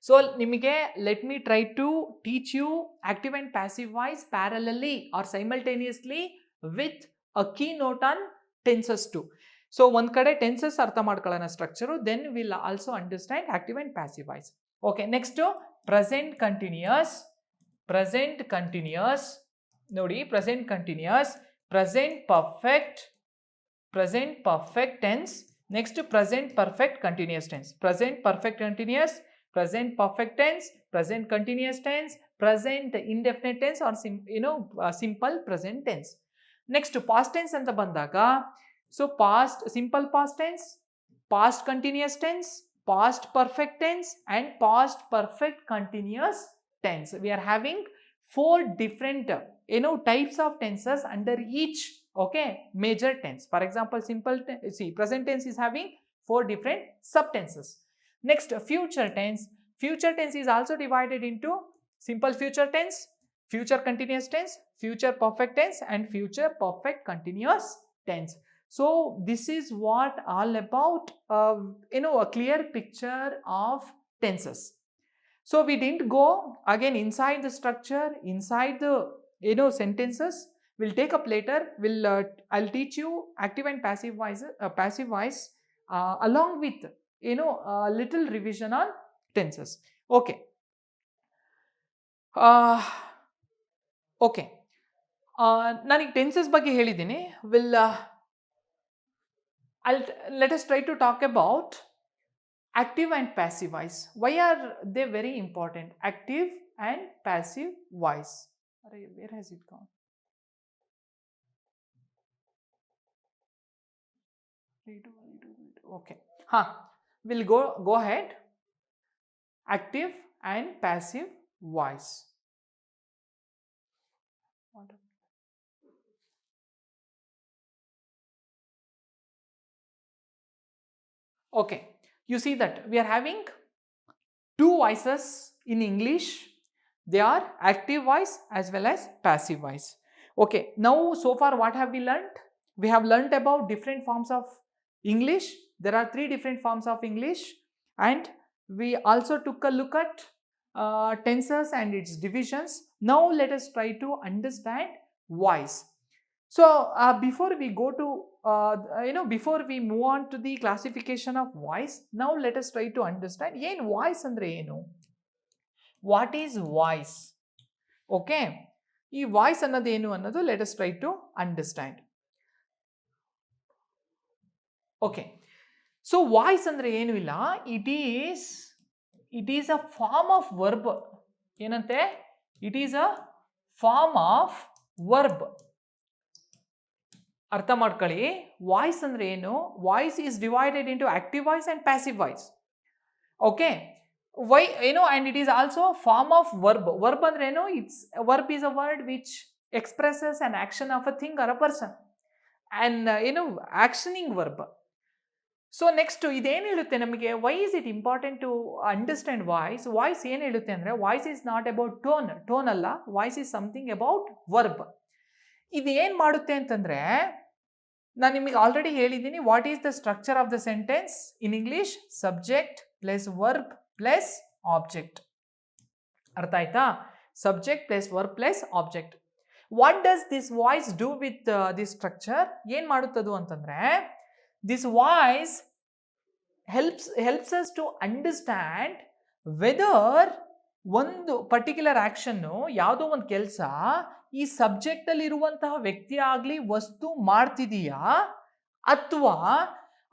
So ನಿಮಗೆ let me try to teach you active and passive voice parallelly or simultaneously with a key note on tenses too. So ಒಂದು ಕಡೆ ಟೆನ್ಸಸ್ ಅರ್ಥ ಮಾಡ್ಕೊಳ್ಳೋಣ structure, then will also understand active and passive voice. Okay, next present continuous. Present continuous ನೋಡಿ, present continuous, present perfect, present perfect tense. Next present perfect continuous tense. Present perfect continuous, present perfect tense, present continuous tense, present indefinite tense or simple present tense. Next past tense ಅಂತ ಬಂದಾಗ, so past simple past tense, past continuous tense, past perfect tense and past perfect continuous tense. We are having 4 different types of tenses under each major tense. For example, present tense is having 4 different subtenses. Next, future tense. Future tense is also divided into simple future tense, future continuous tense, future perfect tense and future perfect continuous tense. So this is what all about a clear picture of tenses. So we didn't go again inside the structure, inside the sentences. We'll take up later. I'll teach you active and passive voice along with a little revision on tenses. Okay. Okay. ನಾನೀಗ tenses ಬಗ್ಗೆ ಹೇಳಿದ್ದೀನಿ. Let us try to talk about active and passive voice. Why are they very important? Active and passive voice. Where has it gone? Okay. We'll go ahead. Active and passive voice. Okay, you see that we are having 2 voices in English. They are active voice as well as passive voice. Okay, now so far what have we learnt? We have learnt about different forms of English. There are 3 different forms of English, and we also took a look at tenses and its divisions. Now let us try to understand voice. So before we go to before we move on to the classification of voice, now let us try to understand voice andre enu. What is voice? Okay, ee voice annadu enu annadu let us try to understand. Okay, so voice andre enu illa, it is a form of verb. Enante? It is a form of verb. ಅರ್ಥ ಮಾಡ್ಕೊಳ್ಳಿ, voice ಅಂದ್ರೆ ಏನು? Voice is divided into active voice and passive voice. Okay, why and it is also form of verb. Verb ಅಂದ್ರೆ ಏನು? Verb is a word which expresses an action of a thing or a person and actioning verb. So next ಇದೇನು ಹೇಳುತ್ತೆ ನಮಗೆ? Why is it important to understand voice? Voice ಏನು ಹೇಳುತ್ತೆ ಅಂದರೆ, voice is not about tone ಅಲ್ಲ, voice is something about verb. ಇದು ಏನು ಮಾಡುತ್ತೆ ಅಂತಂದರೆ, ನಾನು ನಿಮಗೆ ಆಲ್ರೆಡಿ ಹೇಳಿದ್ದೀನಿ, what is the structure of the sentence in English? Subject plus verb plus object. ಅರ್ಥ ಆಯ್ತಾ? Subject plus verb plus object. What does this voice do with this structure? ಏನು ಮಾಡುತ್ತದು ಅಂತಂದರೆ, this voice helps us to understand whether ಒಂದು particular ಆಕ್ಷನ್ನು ಯಾವುದೋ ಒಂದು ಕೆಲಸ ಈ subject ಅಲ್ಲಿ ಇರುವಂತಹ ವ್ಯಕ್ತಿ ಆಗಲಿ ವಸ್ತು ಮಾಡ್ತಿದೀಯಾ ಅಥವಾ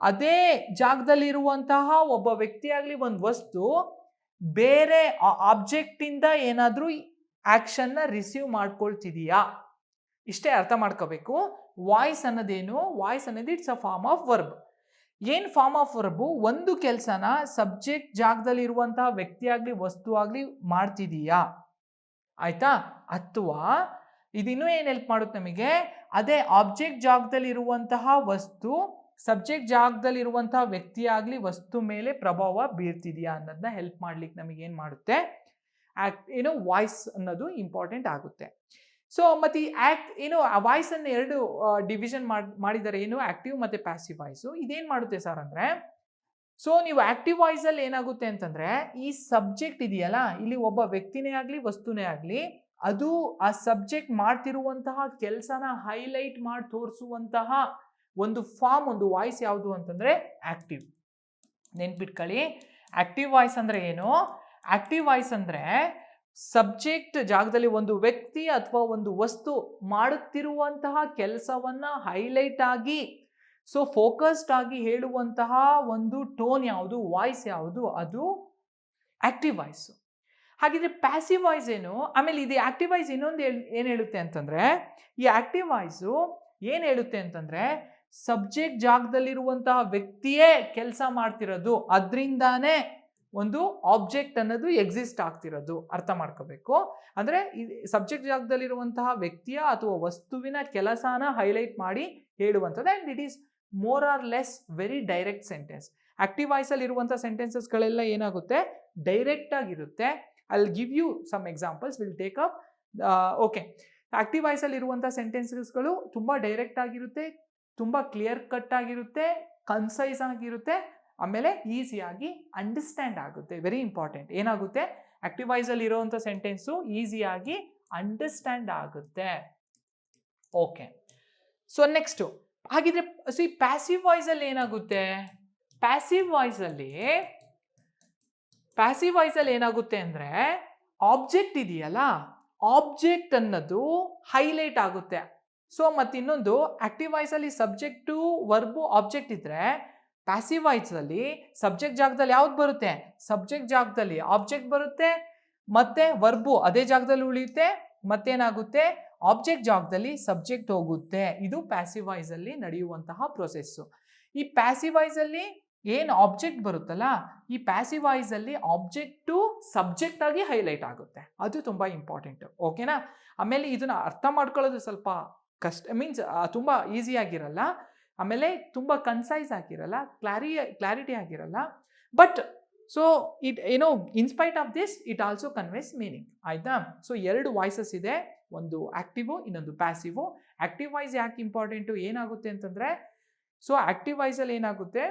ಅದೇ ಜಾಗದಲ್ಲಿ ಇರುವಂತಹ ಒಬ್ಬ ವ್ಯಕ್ತಿ ಆಗಲಿ ಒಂದು ವಸ್ತು ಬೇರೆ ಆಬ್ಜೆಕ್ಟ್ ಇಂದ ಏನಾದರೂ ಆಕ್ಷನ್ನ ರಿಸೀವ್ ಮಾಡ್ಕೊಳ್ತಿದೀಯಾ, ಇಷ್ಟೇ ಅರ್ಥ ಮಾಡ್ಕೋಬೇಕು. ವಾಯ್ಸ್ ಅನ್ನೋದೇನು, ವಾಯ್ಸ್ ಅನ್ನೋದು it's a form of verb. ಏನು ಫಾರ್ಮ್ ಆಫ್ ವರ್ಬು? ಒಂದು ಕೆಲಸನ ಸಬ್ಜೆಕ್ಟ್ ಜಾಗದಲ್ಲಿ ಇರುವಂತಹ ವ್ಯಕ್ತಿ ಆಗಲಿ ವಸ್ತು ಆಗಲಿ ಮಾಡ್ತಿದೀಯಾ, ಆಯ್ತಾ? ಅಥವಾ ಇದಿನ್ನೂ ಏನು ಹೆಲ್ಪ್ ಮಾಡುತ್ತೆ ನಮಗೆ, ಅದೇ ಆಬ್ಜೆಕ್ಟ್ ಜಾಗದಲ್ಲಿ ಇರುವಂತಹ ವಸ್ತು ಸಬ್ಜೆಕ್ಟ್ ಜಾಗದಲ್ಲಿ ಇರುವಂತಹ ವ್ಯಕ್ತಿ ಆಗಲಿ ವಸ್ತು ಮೇಲೆ ಪ್ರಭಾವ ಬೀರ್ತಿದೆಯಾ ಅನ್ನೋದನ್ನ ಹೆಲ್ಪ್ ಮಾಡ್ಲಿಕ್ಕೆ ನಮಗೆ ಏನು ಮಾಡುತ್ತೆ, ವಾಯ್ಸ್ ಅನ್ನೋದು ಇಂಪಾರ್ಟೆಂಟ್ ಆಗುತ್ತೆ. ಸೊ ಮತ್ತೆ ಈ ವಾಯ್ಸ್ ಅನ್ನು ಎರಡು ಡಿವಿಷನ್ ಮಾಡಿದ್ದಾರೆ, ಏನು ಆಕ್ಟಿವ್ ಮತ್ತೆ ಪ್ಯಾಸಿವ್ ವಾಯ್ಸು. ಇದೇನು ಮಾಡುತ್ತೆ ಸರ್ ಅಂದರೆ, ಸೊ ನೀವು ಆಕ್ಟಿವ್ ವಾಯ್ಸ್ ಅಲ್ಲಿ ಏನಾಗುತ್ತೆ ಅಂತಂದ್ರೆ, ಈ ಸಬ್ಜೆಕ್ಟ್ ಇದೆಯಲ್ಲ, ಇಲ್ಲಿ ಒಬ್ಬ ವ್ಯಕ್ತಿನೇ ಆಗಲಿ ವಸ್ತುನೇ ಆಗಲಿ, ಅದು ಆ ಸಬ್ಜೆಕ್ಟ್ ಮಾಡ್ತಿರುವಂತಹ ಕೆಲಸನ ಹೈಲೈಟ್ ಮಾಡಿ ತೋರಿಸುವಂತಹ ಒಂದು ಫಾರ್ಮ್, ಒಂದು ವಾಯ್ಸ್ ಯಾವುದು ಅಂತಂದ್ರೆ ಆಕ್ಟಿವ್. ನೆನ್ಪಿಟ್ಕೊಳ್ಳಿ, ಆಕ್ಟಿವ್ ವಾಯ್ಸ್ ಅಂದ್ರೆ ಏನು? ಆಕ್ಟಿವ್ ವಾಯ್ಸ್ ಅಂದ್ರೆ ಸಬ್ಜೆಕ್ಟ್ ಜಾಗದಲ್ಲಿ ಒಂದು ವ್ಯಕ್ತಿ ಅಥವಾ ಒಂದು ವಸ್ತು ಮಾಡುತ್ತಿರುವಂತಹ ಕೆಲಸವನ್ನ ಹೈಲೈಟ್ ಆಗಿ, ಸೊ ಫೋಕಸ್ಡ್ ಆಗಿ ಹೇಳುವಂತಹ ಒಂದು ಟೋನ್ ಯಾವುದು, ವಾಯ್ಸ್ ಯಾವುದು, ಅದು ಆಕ್ಟಿವ್ ವಾಯ್ಸ್. ಹಾಗಿದ್ರೆ ಪ್ಯಾಸಿವ್ ವಾಯ್ಸ್ ಏನು? ಆಮೇಲೆ ಇದು ಆಕ್ಟಿವ್ ವಾಯ್ಸ್ ಇನ್ನೊಂದು ಏನು ಹೇಳುತ್ತೆ ಅಂತಂದ್ರೆ, ಈ ಆಕ್ಟಿವ್ ವಾಯ್ಸು ಏನು ಹೇಳುತ್ತೆ ಅಂತಂದ್ರೆ, ಸಬ್ಜೆಕ್ಟ್ ಜಾಗದಲ್ಲಿರುವಂತಹ ವ್ಯಕ್ತಿಯೇ ಕೆಲಸ ಮಾಡ್ತಿರೋದು, ಅದರಿಂದಾನೇ ಒಂದು ಆಬ್ಜೆಕ್ಟ್ ಅನ್ನೋದು ಎಕ್ಸಿಸ್ಟ್ ಆಗ್ತಿರೋದು. ಅರ್ಥ ಮಾಡ್ಕೋಬೇಕು. ಅಂದರೆ ಸಬ್ಜೆಕ್ಟ್ ಜಾಗದಲ್ಲಿರುವಂತಹ ವ್ಯಕ್ತಿಯ ಅಥವಾ ವಸ್ತುವಿನ ಕೆಲಸನ ಹೈಲೈಟ್ ಮಾಡಿ ಹೇಳುವಂಥದ್ದು. And it is more or less very direct sentence. Active ವಾಯ್ಸಲ್ಲಿ ಇರುವಂಥ ಸೆಂಟೆನ್ಸಸ್ಗಳೆಲ್ಲ ಏನಾಗುತ್ತೆ, ಡೈರೆಕ್ಟ್ ಆಗಿರುತ್ತೆ. I will give you some examples, will take up. Okay, active ವಾಯ್ಸಲ್ಲಿ ಇರುವಂಥ ಸೆಂಟೆನ್ಸಸ್ಗಳು ತುಂಬ ಡೈರೆಕ್ಟ್ ಆಗಿರುತ್ತೆ, ತುಂಬ ಕ್ಲಿಯರ್ ಕಟ್ ಆಗಿರುತ್ತೆ, ಕನ್ಸೈಸ್ ಆಗಿರುತ್ತೆ, ಆಮೇಲೆ ಈಸಿಯಾಗಿ ಅಂಡರ್ಸ್ಟ್ಯಾಂಡ್ ಆಗುತ್ತೆ. Very important. ಏನಾಗುತ್ತೆ, ಆಕ್ಟಿವ್ ವಾಯ್ಸಲ್ಲಿ ಇರುವಂಥ ಸೆಂಟೆನ್ಸು ಈಸಿಯಾಗಿ ಅಂಡರ್ಸ್ಟ್ಯಾಂಡ್ ಆಗುತ್ತೆ. ಓಕೆ, ಸೊ ನೆಕ್ಸ್ಟು, ಹಾಗಿದ್ರೆ ಪ್ಯಾಸಿವ್ ವಾಯ್ಸಲ್ಲಿ ಏನಾಗುತ್ತೆ? ಪ್ಯಾಸಿವ್ ವಾಯ್ಸಲ್ಲಿ ಏನಾಗುತ್ತೆ ಅಂದರೆ, ಆಬ್ಜೆಕ್ಟ್ ಇದೆಯಲ್ಲ, ಆಬ್ಜೆಕ್ಟ್ ಅನ್ನೋದು ಹೈಲೈಟ್ ಆಗುತ್ತೆ. ಸೊ ಮತ್ತೆ ಇನ್ನೊಂದು, ಆಕ್ಟಿವ್ ವಾಯ್ಸಲ್ಲಿ ಸಬ್ಜೆಕ್ಟು ವರ್ಬು ಆಬ್ಜೆಕ್ಟ್ ಇದ್ರೆ, ಪ್ಯಾಸಿವ್ ವಾಯ್ಸಲ್ಲಿ ಸಬ್ಜೆಕ್ಟ್ ಜಾಗದಲ್ಲಿ ಯಾವ್ದು ಬರುತ್ತೆ, ಸಬ್ಜೆಕ್ಟ್ ಜಾಗದಲ್ಲಿ ಆಬ್ಜೆಕ್ಟ್ ಬರುತ್ತೆ, ಮತ್ತೆ ವರ್ಬು ಅದೇ ಜಾಗದಲ್ಲಿ ಉಳಿಯುತ್ತೆ, ಮತ್ತೇನಾಗುತ್ತೆ, ಆಬ್ಜೆಕ್ಟ್ ಜಾಗದಲ್ಲಿ ಸಬ್ಜೆಕ್ಟ್ ಹೋಗುತ್ತೆ. ಇದು ಪ್ಯಾಸಿವ್ ವಾಯ್ಸಲ್ಲಿ ನಡೆಯುವಂತಹ ಪ್ರೊಸೆಸ್ಸು. ಈ ಪ್ಯಾಸಿವ್ ವಾಯ್ಸಲ್ಲಿ ಏನು ಆಬ್ಜೆಕ್ಟ್ ಬರುತ್ತಲ್ಲ, ಈ ಪ್ಯಾಸಿವ್ ವಾಯ್ಸಲ್ಲಿ ಆಬ್ಜೆಕ್ಟು ಸಬ್ಜೆಕ್ಟ್ ಆಗಿ ಹೈಲೈಟ್ ಆಗುತ್ತೆ. ಅದು ತುಂಬ ಇಂಪಾರ್ಟೆಂಟು. ಓಕೆನಾ? ಆಮೇಲೆ ಇದನ್ನ ಅರ್ಥ ಮಾಡ್ಕೊಳ್ಳೋದು ಸ್ವಲ್ಪ ಕಷ್ಟ, ಮೀನ್ಸ್ ತುಂಬ ಈಸಿಯಾಗಿರಲ್ಲ, ಆಮೇಲೆ ತುಂಬ ಕನ್ಸೈಸ್ ಆಗಿರಲ್ಲ, ಕ್ಲಾರಿಟಿ ಆಗಿರಲ್ಲ. But so it in spite of this it also conveys meaning. ಆಯ್ತಾ? ಸೊ ಎರಡು ವಾಯ್ಸಸ್ ಇದೆ, ಒಂದು ಆಕ್ಟಿವು, ಇನ್ನೊಂದು ಪ್ಯಾಸಿವು. ಆಕ್ಟಿವ್ ವಾಯ್ಸ್ ಯಾಕೆ ಇಂಪಾರ್ಟೆಂಟು, ಏನಾಗುತ್ತೆ ಅಂತಂದರೆ, ಸೊ ಆಕ್ಟಿವ್ ವಾಯ್ಸಲ್ಲಿ ಏನಾಗುತ್ತೆ,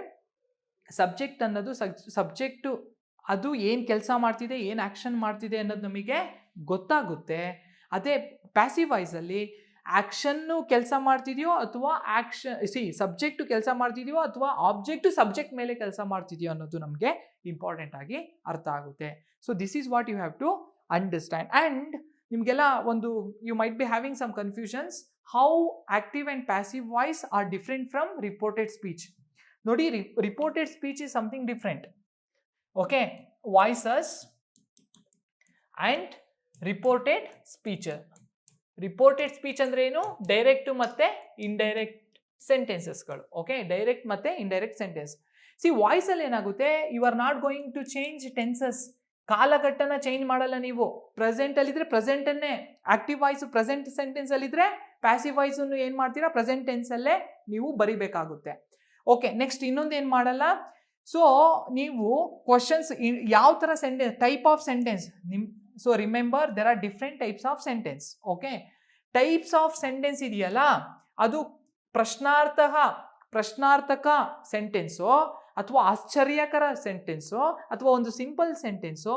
ಸಬ್ಜೆಕ್ಟ್ ಅನ್ನೋದು ಸಬ್ಜೆಕ್ಟು ಅದು ಏನು ಕೆಲಸ ಮಾಡ್ತಿದೆ, ಏನು ಆ್ಯಕ್ಷನ್ ಮಾಡ್ತಿದೆ ಅನ್ನೋದು ನಮಗೆ ಗೊತ್ತಾಗುತ್ತೆ. ಅದೇ ಪ್ಯಾಸಿವ್ ವಾಯ್ಸಲ್ಲಿ ಆ್ಯಕ್ಷನ್ನು ಕೆಲಸ ಮಾಡ್ತಿದೆಯೋ ಅಥವಾ ಸಬ್ಜೆಕ್ಟು ಕೆಲಸ ಮಾಡ್ತಿದೆಯೋ ಅಥವಾ ಆಬ್ಜೆಕ್ಟು ಸಬ್ಜೆಕ್ಟ್ ಮೇಲೆ ಕೆಲಸ ಮಾಡ್ತಿದೆಯೋ ಅನ್ನೋದು ನಮಗೆ ಇಂಪಾರ್ಟೆಂಟ್ ಆಗಿ ಅರ್ಥ ಆಗುತ್ತೆ. So this is what you have to understand. And ನಿಮಗೆಲ್ಲ ಒಂದು you might be having some confusions, how active and passive voice are different from reported speech. ನೋಡಿ, reported speech is something different. Okay, voices and reported speech. Reported speech ಅಂದ್ರೆ ಏನು, direct ಮತ್ತೆ indirect ಸೆಂಟೆನ್ಸಸ್ಗಳು. Okay, direct ಮತ್ತೆ indirect sentence. Voice ಅಲ್ಲಿ ಏನಾಗುತ್ತೆ, you are not going to change tenses. ಕಾಲಘಟ್ಟನ change ಮಾಡಲ್ಲ ನೀವು. ಪ್ರೆಸೆಂಟ್ ಅಲ್ಲಿದ್ರೆ ಪ್ರೆಸೆಂಟ್ ಅನ್ನೇ, ಆಕ್ಟಿವ್ ವಾಯ್ಸ್ ಪ್ರೆಸೆಂಟ್ ಸೆಂಟೆನ್ಸ್ ಅಲ್ಲಿದ್ರೆ ಪ್ಯಾಸಿವ್ ವಾಯ್ಸ್ ಅನ್ನು ಏನ್ ಮಾಡ್ತೀರಾ, ಪ್ರೆಸೆಂಟ್ ಟೆನ್ಸ್ ಅಲ್ಲೇ ನೀವು ಬರಿಬೇಕಾಗುತ್ತೆ. ಓಕೆ, ನೆಕ್ಸ್ಟ್ ಇನ್ನೊಂದು ಏನು ಮಾಡಲ್ಲ, ಸೊ ನೀವು ಕ್ವಶನ್ಸ್ ಯಾವ ಥರ sentence, type of sentence so remember there are different types of sentence. Okay, types of sentence ಇದೆಯಲ್ಲ, ಅದು ಪ್ರಶ್ನಾರ್ಥಕ ಸೆಂಟೆನ್ಸು ಅಥವಾ ಆಶ್ಚರ್ಯಕರ ಸೆಂಟೆನ್ಸು ಅಥವಾ ಒಂದು ಸಿಂಪಲ್ ಸೆಂಟೆನ್ಸು,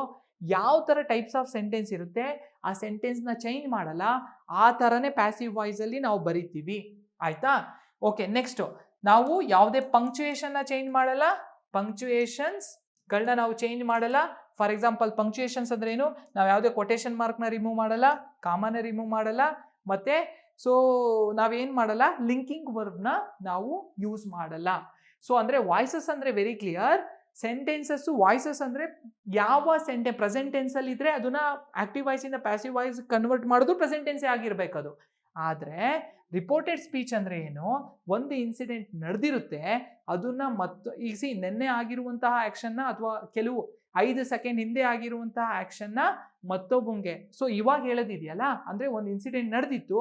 ಯಾವ ಥರ ಟೈಪ್ಸ್ ಆಫ್ ಸೆಂಟೆನ್ಸ್ ಇರುತ್ತೆ ಆ ಸೆಂಟೆನ್ಸ್ನ ಚೇಂಜ್ ಮಾಡಲ್ಲ. ಆ ಥರನೇ ಪ್ಯಾಸಿವ್ ವಾಯ್ಸಲ್ಲಿ ನಾವು ಬರಿತೀವಿ. ಆಯಿತಾ? ಓಕೆ, ನೆಕ್ಸ್ಟು ನಾವು ಯಾವುದೇ ಪಂಕ್ಚುಯೇಷನ್ನ ಚೇಂಜ್ ಮಾಡಲ್ಲ, ಪಂಕ್ಚುಯೇಷನ್ಸ್ಗಳನ್ನ ನಾವು ಚೇಂಜ್ ಮಾಡಲ್ಲ. ಫಾರ್ ಎಕ್ಸಾಂಪಲ್ ಪಂಕ್ಚುಯೇಷನ್ಸ್ ಅಂದ್ರೆ ಏನು, ನಾವು ಯಾವುದೇ ಕೊಟೇಶನ್ ಮಾರ್ಕ್ನ ರಿಮೂವ್ ಮಾಡಲ್ಲ, ಕಾಮನ ರಿಮೂವ್ ಮಾಡಲ್ಲ, ಮತ್ತೆ ಸೊ ನಾವೇನು ಮಾಡಲ್ಲ, ಲಿಂಕಿಂಗ್ ವರ್ಬ್ನ ನಾವು ಯೂಸ್ ಮಾಡಲ್ಲ. ಸೊ ಅಂದರೆ ವಾಯ್ಸಸ್ ಅಂದರೆ ವೆರಿ ಕ್ಲಿಯರ್. ಸೆಂಟೆನ್ಸಸ್ ವಾಯ್ಸಸ್ ಅಂದರೆ ಯಾವ ಪ್ರೆಸೆಂಟ್ ಟೆನ್ಸಲ್ಲಿ ಇದ್ರೆ ಅದನ್ನ ಆಕ್ಟಿವ್ ವಾಯ್ಸಿಂದ ಪ್ಯಾಸಿವ್ ವಾಯ್ಸ್ ಕನ್ವರ್ಟ್ ಮಾಡೋದು ಪ್ರೆಸೆಂಟ್ ಟೆನ್ಸೇ ಆಗಿರ್ಬೇಕು ಅದು. ಆದರೆ ರಿಪೋರ್ಟೆಡ್ ಸ್ಪೀಚ್ ಅಂದರೆ ಏನು, ಒಂದು ಇನ್ಸಿಡೆಂಟ್ ನಡೆದಿರುತ್ತೆ, ಅದನ್ನ ಈಗ ನೆನ್ನೆ ಆಗಿರುವಂತಹ ಆ್ಯಕ್ಷನ್ನ ಅಥವಾ ಕೆಲವು 5 ಸೆಕೆಂಡ್ ಹಿಂದೆ ಆಗಿರುವಂತಹ ಆ್ಯಕ್ಷನ್ನ ಮತ್ತೊಬ್ಬಂಗೆ ಸೊ ಇವಾಗ ಹೇಳೋದಿದೆಯಲ್ಲ, ಅಂದರೆ ಒಂದು ಇನ್ಸಿಡೆಂಟ್ ನಡೆದಿತ್ತು,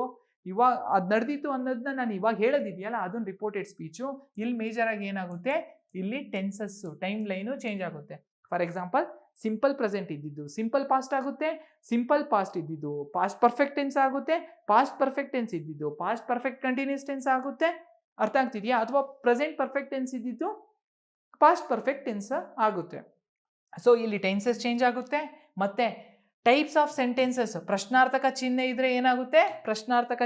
ಇವಾಗ ಅದು ನಡೆದಿತ್ತು ಅನ್ನೋದನ್ನ ನಾನು ಇವಾಗ ಹೇಳೋದಿದೆಯಲ್ಲ, ಅದೊಂದು ರಿಪೋರ್ಟೆಡ್ ಸ್ಪೀಚು. ಇಲ್ಲಿ ಮೇಜರ್ ಆಗಿ ಏನಾಗುತ್ತೆ, ಇಲ್ಲಿ ಟೆನ್ಸಸ್ಸು ಟೈಮ್ ಲೈನು ಚೇಂಜ್ ಆಗುತ್ತೆ. ಫಾರ್ ಎಕ್ಸಾಂಪಲ್ ಸಿಂಪಲ್ ಪ್ರೆಸೆಂಟ್ ಇದ್ದಿದ್ದು ಸಿಂಪಲ್ ಪಾಸ್ಟ್ ಆಗುತ್ತೆ, ಸಿಂಪಲ್ ಪಾಸ್ಟ್ ಇದ್ದಿದ್ದು ಪಾಸ್ಟ್ ಪರ್ಫೆಕ್ಟ್ ಟೆನ್ಸ್ ಆಗುತ್ತೆ, ಪಾಸ್ಟ್ ಪರ್ಫೆಕ್ಟ್ ಟೆನ್ಸ್ ಇದ್ದಿದ್ದು ಪಾಸ್ಟ್ ಪರ್ಫೆಕ್ಟ್ ಕಂಟಿನ್ಯೂಸ್ ಟೆನ್ಸ್ ಆಗುತ್ತೆ. ಅರ್ಥ ಆಗ್ತಿದೆಯಾ? ಅಥವಾ ಪ್ರೆಸೆಂಟ್ ಪರ್ಫೆಕ್ಟ್ ಟೆನ್ಸ್ ಇದ್ದಿದ್ದು ಪಾಸ್ಟ್ ಪರ್ಫೆಕ್ಟ್ ಟೆನ್ಸ್ ಆಗುತ್ತೆ. ಸೊ ಇಲ್ಲಿ ಟೆನ್ಸಸ್ ಚೇಂಜ್ ಆಗುತ್ತೆ. ಮತ್ತೆ ಟೈಪ್ಸ್ ಆಫ್ ಸೆಂಟೆನ್ಸಸ್, ಪ್ರಶ್ನಾರ್ಥಕ ಚಿಹ್ನೆ ಇದ್ರೆ ಏನಾಗುತ್ತೆ, ಪ್ರಶ್ನಾರ್ಥಕ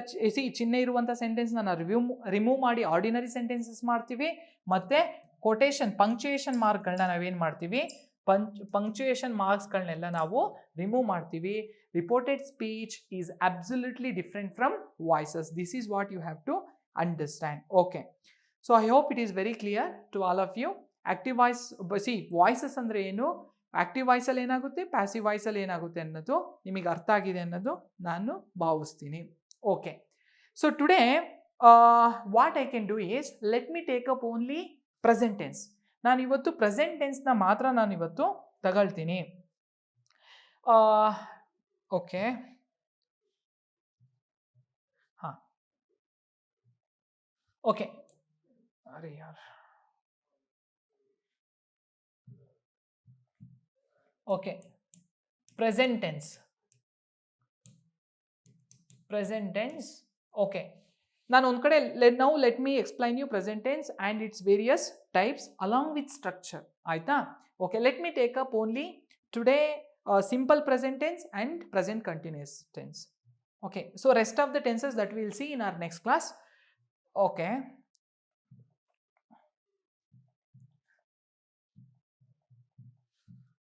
ಚಿಹ್ನೆ ಇರುವಂಥ ಸೆಂಟೆನ್ಸ್ನ ನಾವು ರಿಮೂವ್ ಮಾಡಿ ಆರ್ಡಿನರಿ ಸೆಂಟೆನ್ಸಸ್ ಮಾಡ್ತೀವಿ. ಮತ್ತೆ ಕೊಟೇಶನ್ ಪಂಕ್ಚುಯೇಷನ್ ಮಾರ್ಕ್ಗಳನ್ನ ನಾವೇನು ಮಾಡ್ತೀವಿ, ಪಂಕ್ಚುಯೇಷನ್ ಮಾರ್ಕ್ಸ್ಗಳನ್ನೆಲ್ಲ ನಾವು ರಿಮೂವ್ ಮಾಡ್ತೀವಿ. Reported speech is absolutely different from voices. This is what you have to understand. Okay, so I hope it is very clear to all of you. Active voice voices ಅಂದರೆ ಏನು, active ವಾಯ್ಸಲ್ಲಿ ಏನಾಗುತ್ತೆ, passive ವಾಯ್ಸಲ್ಲಿ ಏನಾಗುತ್ತೆ ಅನ್ನೋದು ನಿಮಗೆ ಅರ್ಥ ಆಗಿದೆ ಅನ್ನೋದು ನಾನು ಭಾವಿಸ್ತೀನಿ. Okay, so today what I can do is let me take up only present tense. ನಾನಿವತ್ತು ಪ್ರೆಸೆಂಟ್ ಟೆನ್ಸ್ನ ಮಾತ್ರ ನಾನಿವತ್ತು ತಗೊಳ್ತೀನಿ. ಓಕೆ, ಹಾಂ, ಓಕೆ, ಅರೆ ಯಾರ್, ಓಕೆ, ಪ್ರೆಸೆಂಟ್ ಟೆನ್ಸ್. ಓಕೆ, ನಾನು ಒಂದು ಕಡೆ let me explain you present tense and its various types along with structure. ಆಯ್ತಾ? Okay, let me take up only today simple present tense and present continuous tense. Okay, so rest of the tenses that will see in our next class. Okay,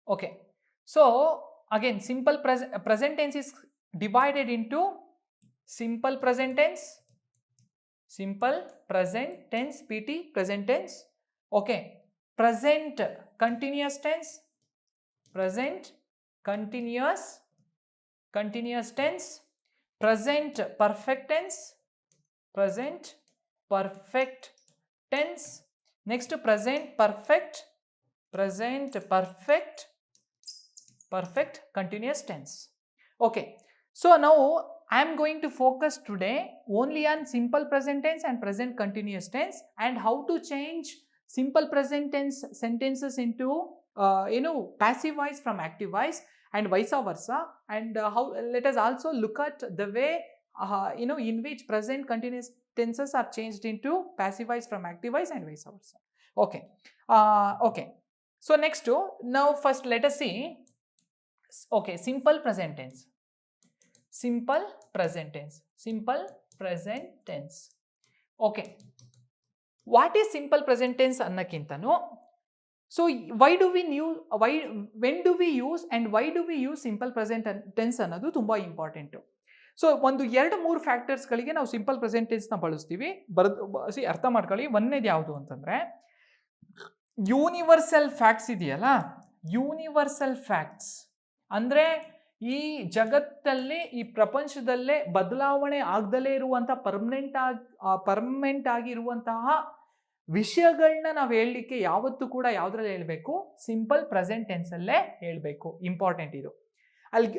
okay, so again simple present tense is divided into simple present tense, pt present tense. Okay, present continuous tense, present continuous tense, present perfect tense, next present perfect continuous tense. Okay, so now I am going to focus today only on simple present tense and present continuous tense and how to change simple present tense sentences into passive voice from active voice and vice versa, and how let us also look at the way in which present continuous tenses are changed into passive voice from active voice and vice versa. Okay, okay, so next now first let us see. Okay, simple present tense. Okay, what is simple present tense annakintanu, so when do we use and why do we use simple present tense ಅನ್ನೋದು ತುಂಬಾ important. So ಒಂದು 2-3 ಫ್ಯಾಕ್ಟರ್ಸ್ಗಳಿಗೆ ನಾವು simple present ಟೆನ್ಸ್ನ ಬಳಸ್ತೀವಿ. ಅರ್ಥ ಮಾಡ್ಕೊಳ್ಳಿ. ಒಂದನೇದು ಯಾವುದು ಅಂತಂದರೆ ಯೂನಿವರ್ಸಲ್ ಫ್ಯಾಕ್ಟ್ಸ್ ಇದೆಯಲ್ಲ, ಯೂನಿವರ್ಸಲ್ ಫ್ಯಾಕ್ಟ್ಸ್ ಅಂದರೆ ಈ ಜಗತ್ತಲ್ಲಿ ಈ ಪ್ರಪಂಚದಲ್ಲೇ ಬದಲಾವಣೆ ಆಗದಲೇ ಇರುವಂಥ ಪರ್ಮನೆಂಟ್ ಆಗಿರುವಂತಹ ವಿಷಯಗಳನ್ನ ನಾವು ಹೇಳಲಿಕ್ಕೆ ಯಾವತ್ತೂ ಕೂಡ ಯಾವುದ್ರಲ್ಲಿ ಹೇಳಬೇಕು, ಸಿಂಪಲ್ ಪ್ರೆಸೆಂಟ್ ಟೆನ್ಸಲ್ಲೇ ಹೇಳಬೇಕು. ಇಂಪಾರ್ಟೆಂಟ್ ಇದು. I'll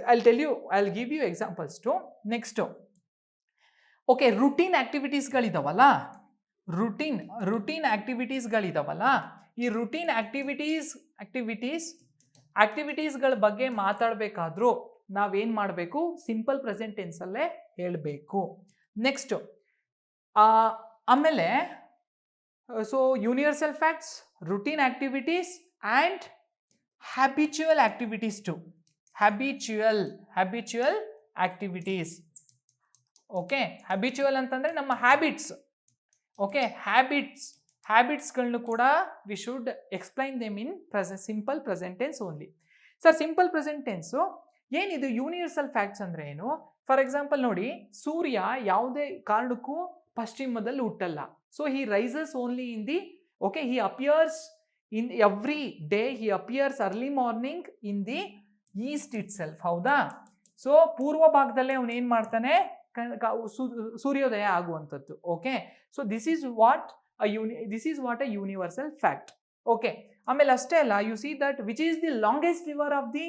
give you examples too. Next, okay, routine activitiesಗಳಿದಾವಲ್ಲ, ಈ ರೂಟೀನ್ ಆಕ್ಟಿವಿಟೀಸ್ಗಳ ಬಗ್ಗೆ ಮಾತಾಡಬೇಕಾದ್ರೂ ನಾವೇನು ಮಾಡಬೇಕು, ಸಿಂಪಲ್ ಪ್ರೆಸೆಂಟ್ ಟೆನ್ಸಲ್ಲೇ ಹೇಳಬೇಕು. ನೆಕ್ಸ್ಟ್ ಆಮೇಲೆ so universal facts, routine activities and habitual activities too. Habitual activities. Okay, habitual ಅಂತಂದರೆ ನಮ್ಮ ಹ್ಯಾಬಿಟ್ಸ್. ಓಕೆ, ಹ್ಯಾಬಿಟ್ಸ್ಗಳನ್ನು ಕೂಡ we should explain them in simple present tense only. Sir simple present tense ಏನಿದು universal facts ಅಂದರೆ ಏನು? For example ನೋಡಿ, ಸೂರ್ಯ ಯಾವುದೇ ಕಾರಣಕ್ಕೂ ಪಶ್ಚಿಮದಲ್ಲಿ ಹುಟ್ಟಲ್ಲ. So he rises only in the okay, he appears in every day, he appears early morning in the east itself. ಹೌದಾ? So ಪೂರ್ವ ಭಾಗದಲ್ಲೇ ಅವನು ಏನು ಮಾಡ್ತಾನೆ, ಸೂರ್ಯೋದಯ ಆಗುವಂಥದ್ದು. Okay, so this is what a universal fact. Okay, ಆಮೇಲೆ ಅಷ್ಟೇ ಅಲ್ಲ, you see that which is the longest river of the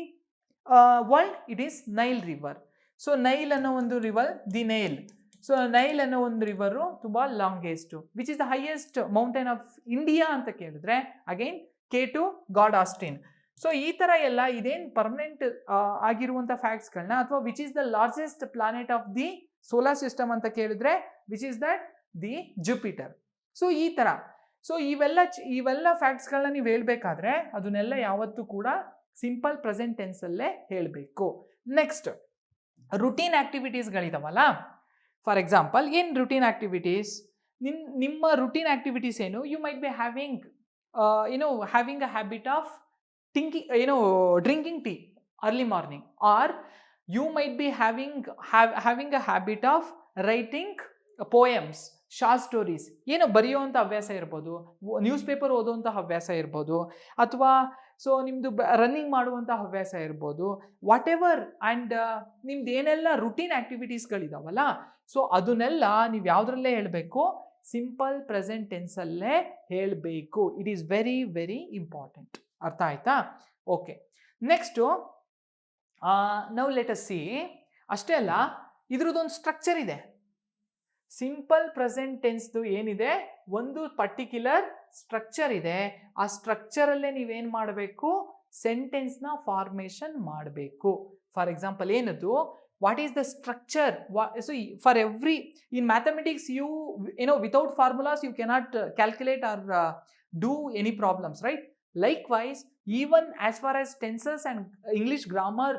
world? It is Nile river. So Nile ಅನ್ನೋ ಒಂದು river, the Nile. So Nile ಅನ್ನೋ ಒಂದು river ತುಂಬ longest. Which is the highest mountain of India ಅಂತ ಕೇಳಿದ್ರೆ again K2 god Austin. So ಈ ಥರ ಎಲ್ಲ ಇದೇನು ಪರ್ಮನೆಂಟ್ ಆಗಿರುವಂಥ ಫ್ಯಾಕ್ಟ್ಸ್ಗಳನ್ನ, ಅಥವಾ which is the largest planet of the solar system ಅಂತ ಕೇಳಿದ್ರೆ which is that the Jupiter. So ಈ ಥರ, ಸೊ ಇವೆಲ್ಲ ಫ್ಯಾಕ್ಟ್ಸ್ಗಳನ್ನ ನೀವು ಹೇಳಬೇಕಾದ್ರೆ ಅದನ್ನೆಲ್ಲ ಯಾವತ್ತೂ ಕೂಡ ಸಿಂಪಲ್ ಪ್ರೆಸೆಂಟ್ ಟೆನ್ಸಲ್ಲೇ ಹೇಳಬೇಕು. ನೆಕ್ಸ್ಟ್, ರುಟೀನ್ ಆ್ಯಕ್ಟಿವಿಟೀಸ್ಗಳಿದಾವಲ್ಲ. ಫಾರ್ ಎಕ್ಸಾಂಪಲ್, ಏನು ರುಟೀನ್ ಆ್ಯಕ್ಟಿವಿಟೀಸ್? ನಿಮ್ಮ ರುಟೀನ್ ಆ್ಯಕ್ಟಿವಿಟೀಸ್ ಏನು? You might be having having a habit of drinking tea early morning, or you might be having a habit of writing poems, short stories, ಏನೋ ಬರೆಯುವಂಥ ಹವ್ಯಾಸ ಇರ್ಬೋದು, news paper ಓದುವಂಥ ಹವ್ಯಾಸ ಇರ್ಬೋದು, ಅಥವಾ ಸೊ ನಿಮ್ಮದು ರನ್ನಿಂಗ್ ಮಾಡುವಂಥ ಹವ್ಯಾಸ ಇರ್ಬೋದು, ವಾಟ್ ಎವರ್. ಆ್ಯಂಡ್ ನಿಮ್ದು ಏನೆಲ್ಲ ರುಟೀನ್ ಆ್ಯಕ್ಟಿವಿಟೀಸ್ಗಳಿದಾವಲ್ಲ, ಸೊ ಅದನ್ನೆಲ್ಲ ನೀವು ಯಾವುದ್ರಲ್ಲೇ ಹೇಳಬೇಕು? ಸಿಂಪಲ್ ಪ್ರೆಸೆಂಟ್ ಟೆನ್ಸಲ್ಲೇ ಹೇಳಬೇಕು. It is very very important. ಅರ್ಥ ಆಯ್ತಾ? Okay, next now let us see. ಅಷ್ಟೇ ಅಲ್ಲ, ಇದ್ರದ್ದೊಂದು ಸ್ಟ್ರಕ್ಚರ್ ಇದೆ. ಸಿಂಪಲ್ ಪ್ರೆಸೆಂಟ್ ಟೆನ್ಸ್ದು ಏನಿದೆ, ಒಂದು ಪರ್ಟಿಕ್ಯುಲರ್ ಸ್ಟ್ರಕ್ಚರ್ ಇದೆ. ಆ ಸ್ಟ್ರಕ್ಚರಲ್ಲೇ ನೀವೇನು ಮಾಡಬೇಕು? ಸೆಂಟೆನ್ಸ್ನ ಫಾರ್ಮೇಷನ್ ಮಾಡಬೇಕು. ಫಾರ್ ಎಕ್ಸಾಂಪಲ್, ಏನದು? What is the structure? So for every in mathematics without formulas you cannot calculate or do any problems, right? Likewise, even as far as tenses and English grammar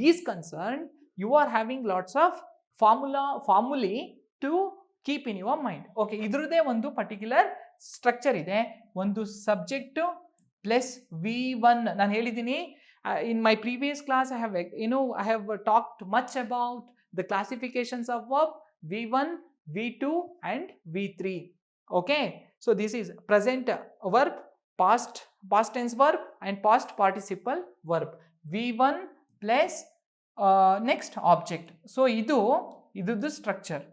is concerned, you are having lots of formulae to keep in your mind. Okay, idrude ಒಂದು particular structure ಇದೆ. ಒಂದು subject plus V1. ನಾನು ಹೇಳಿದ್ದೀನಿ in my previous class, I have talked much about the classifications of verb V1, V2 and V3. Okay, so this is present verb, past tense verb and past participle verb. V1 plus next object. So ಇದು structure.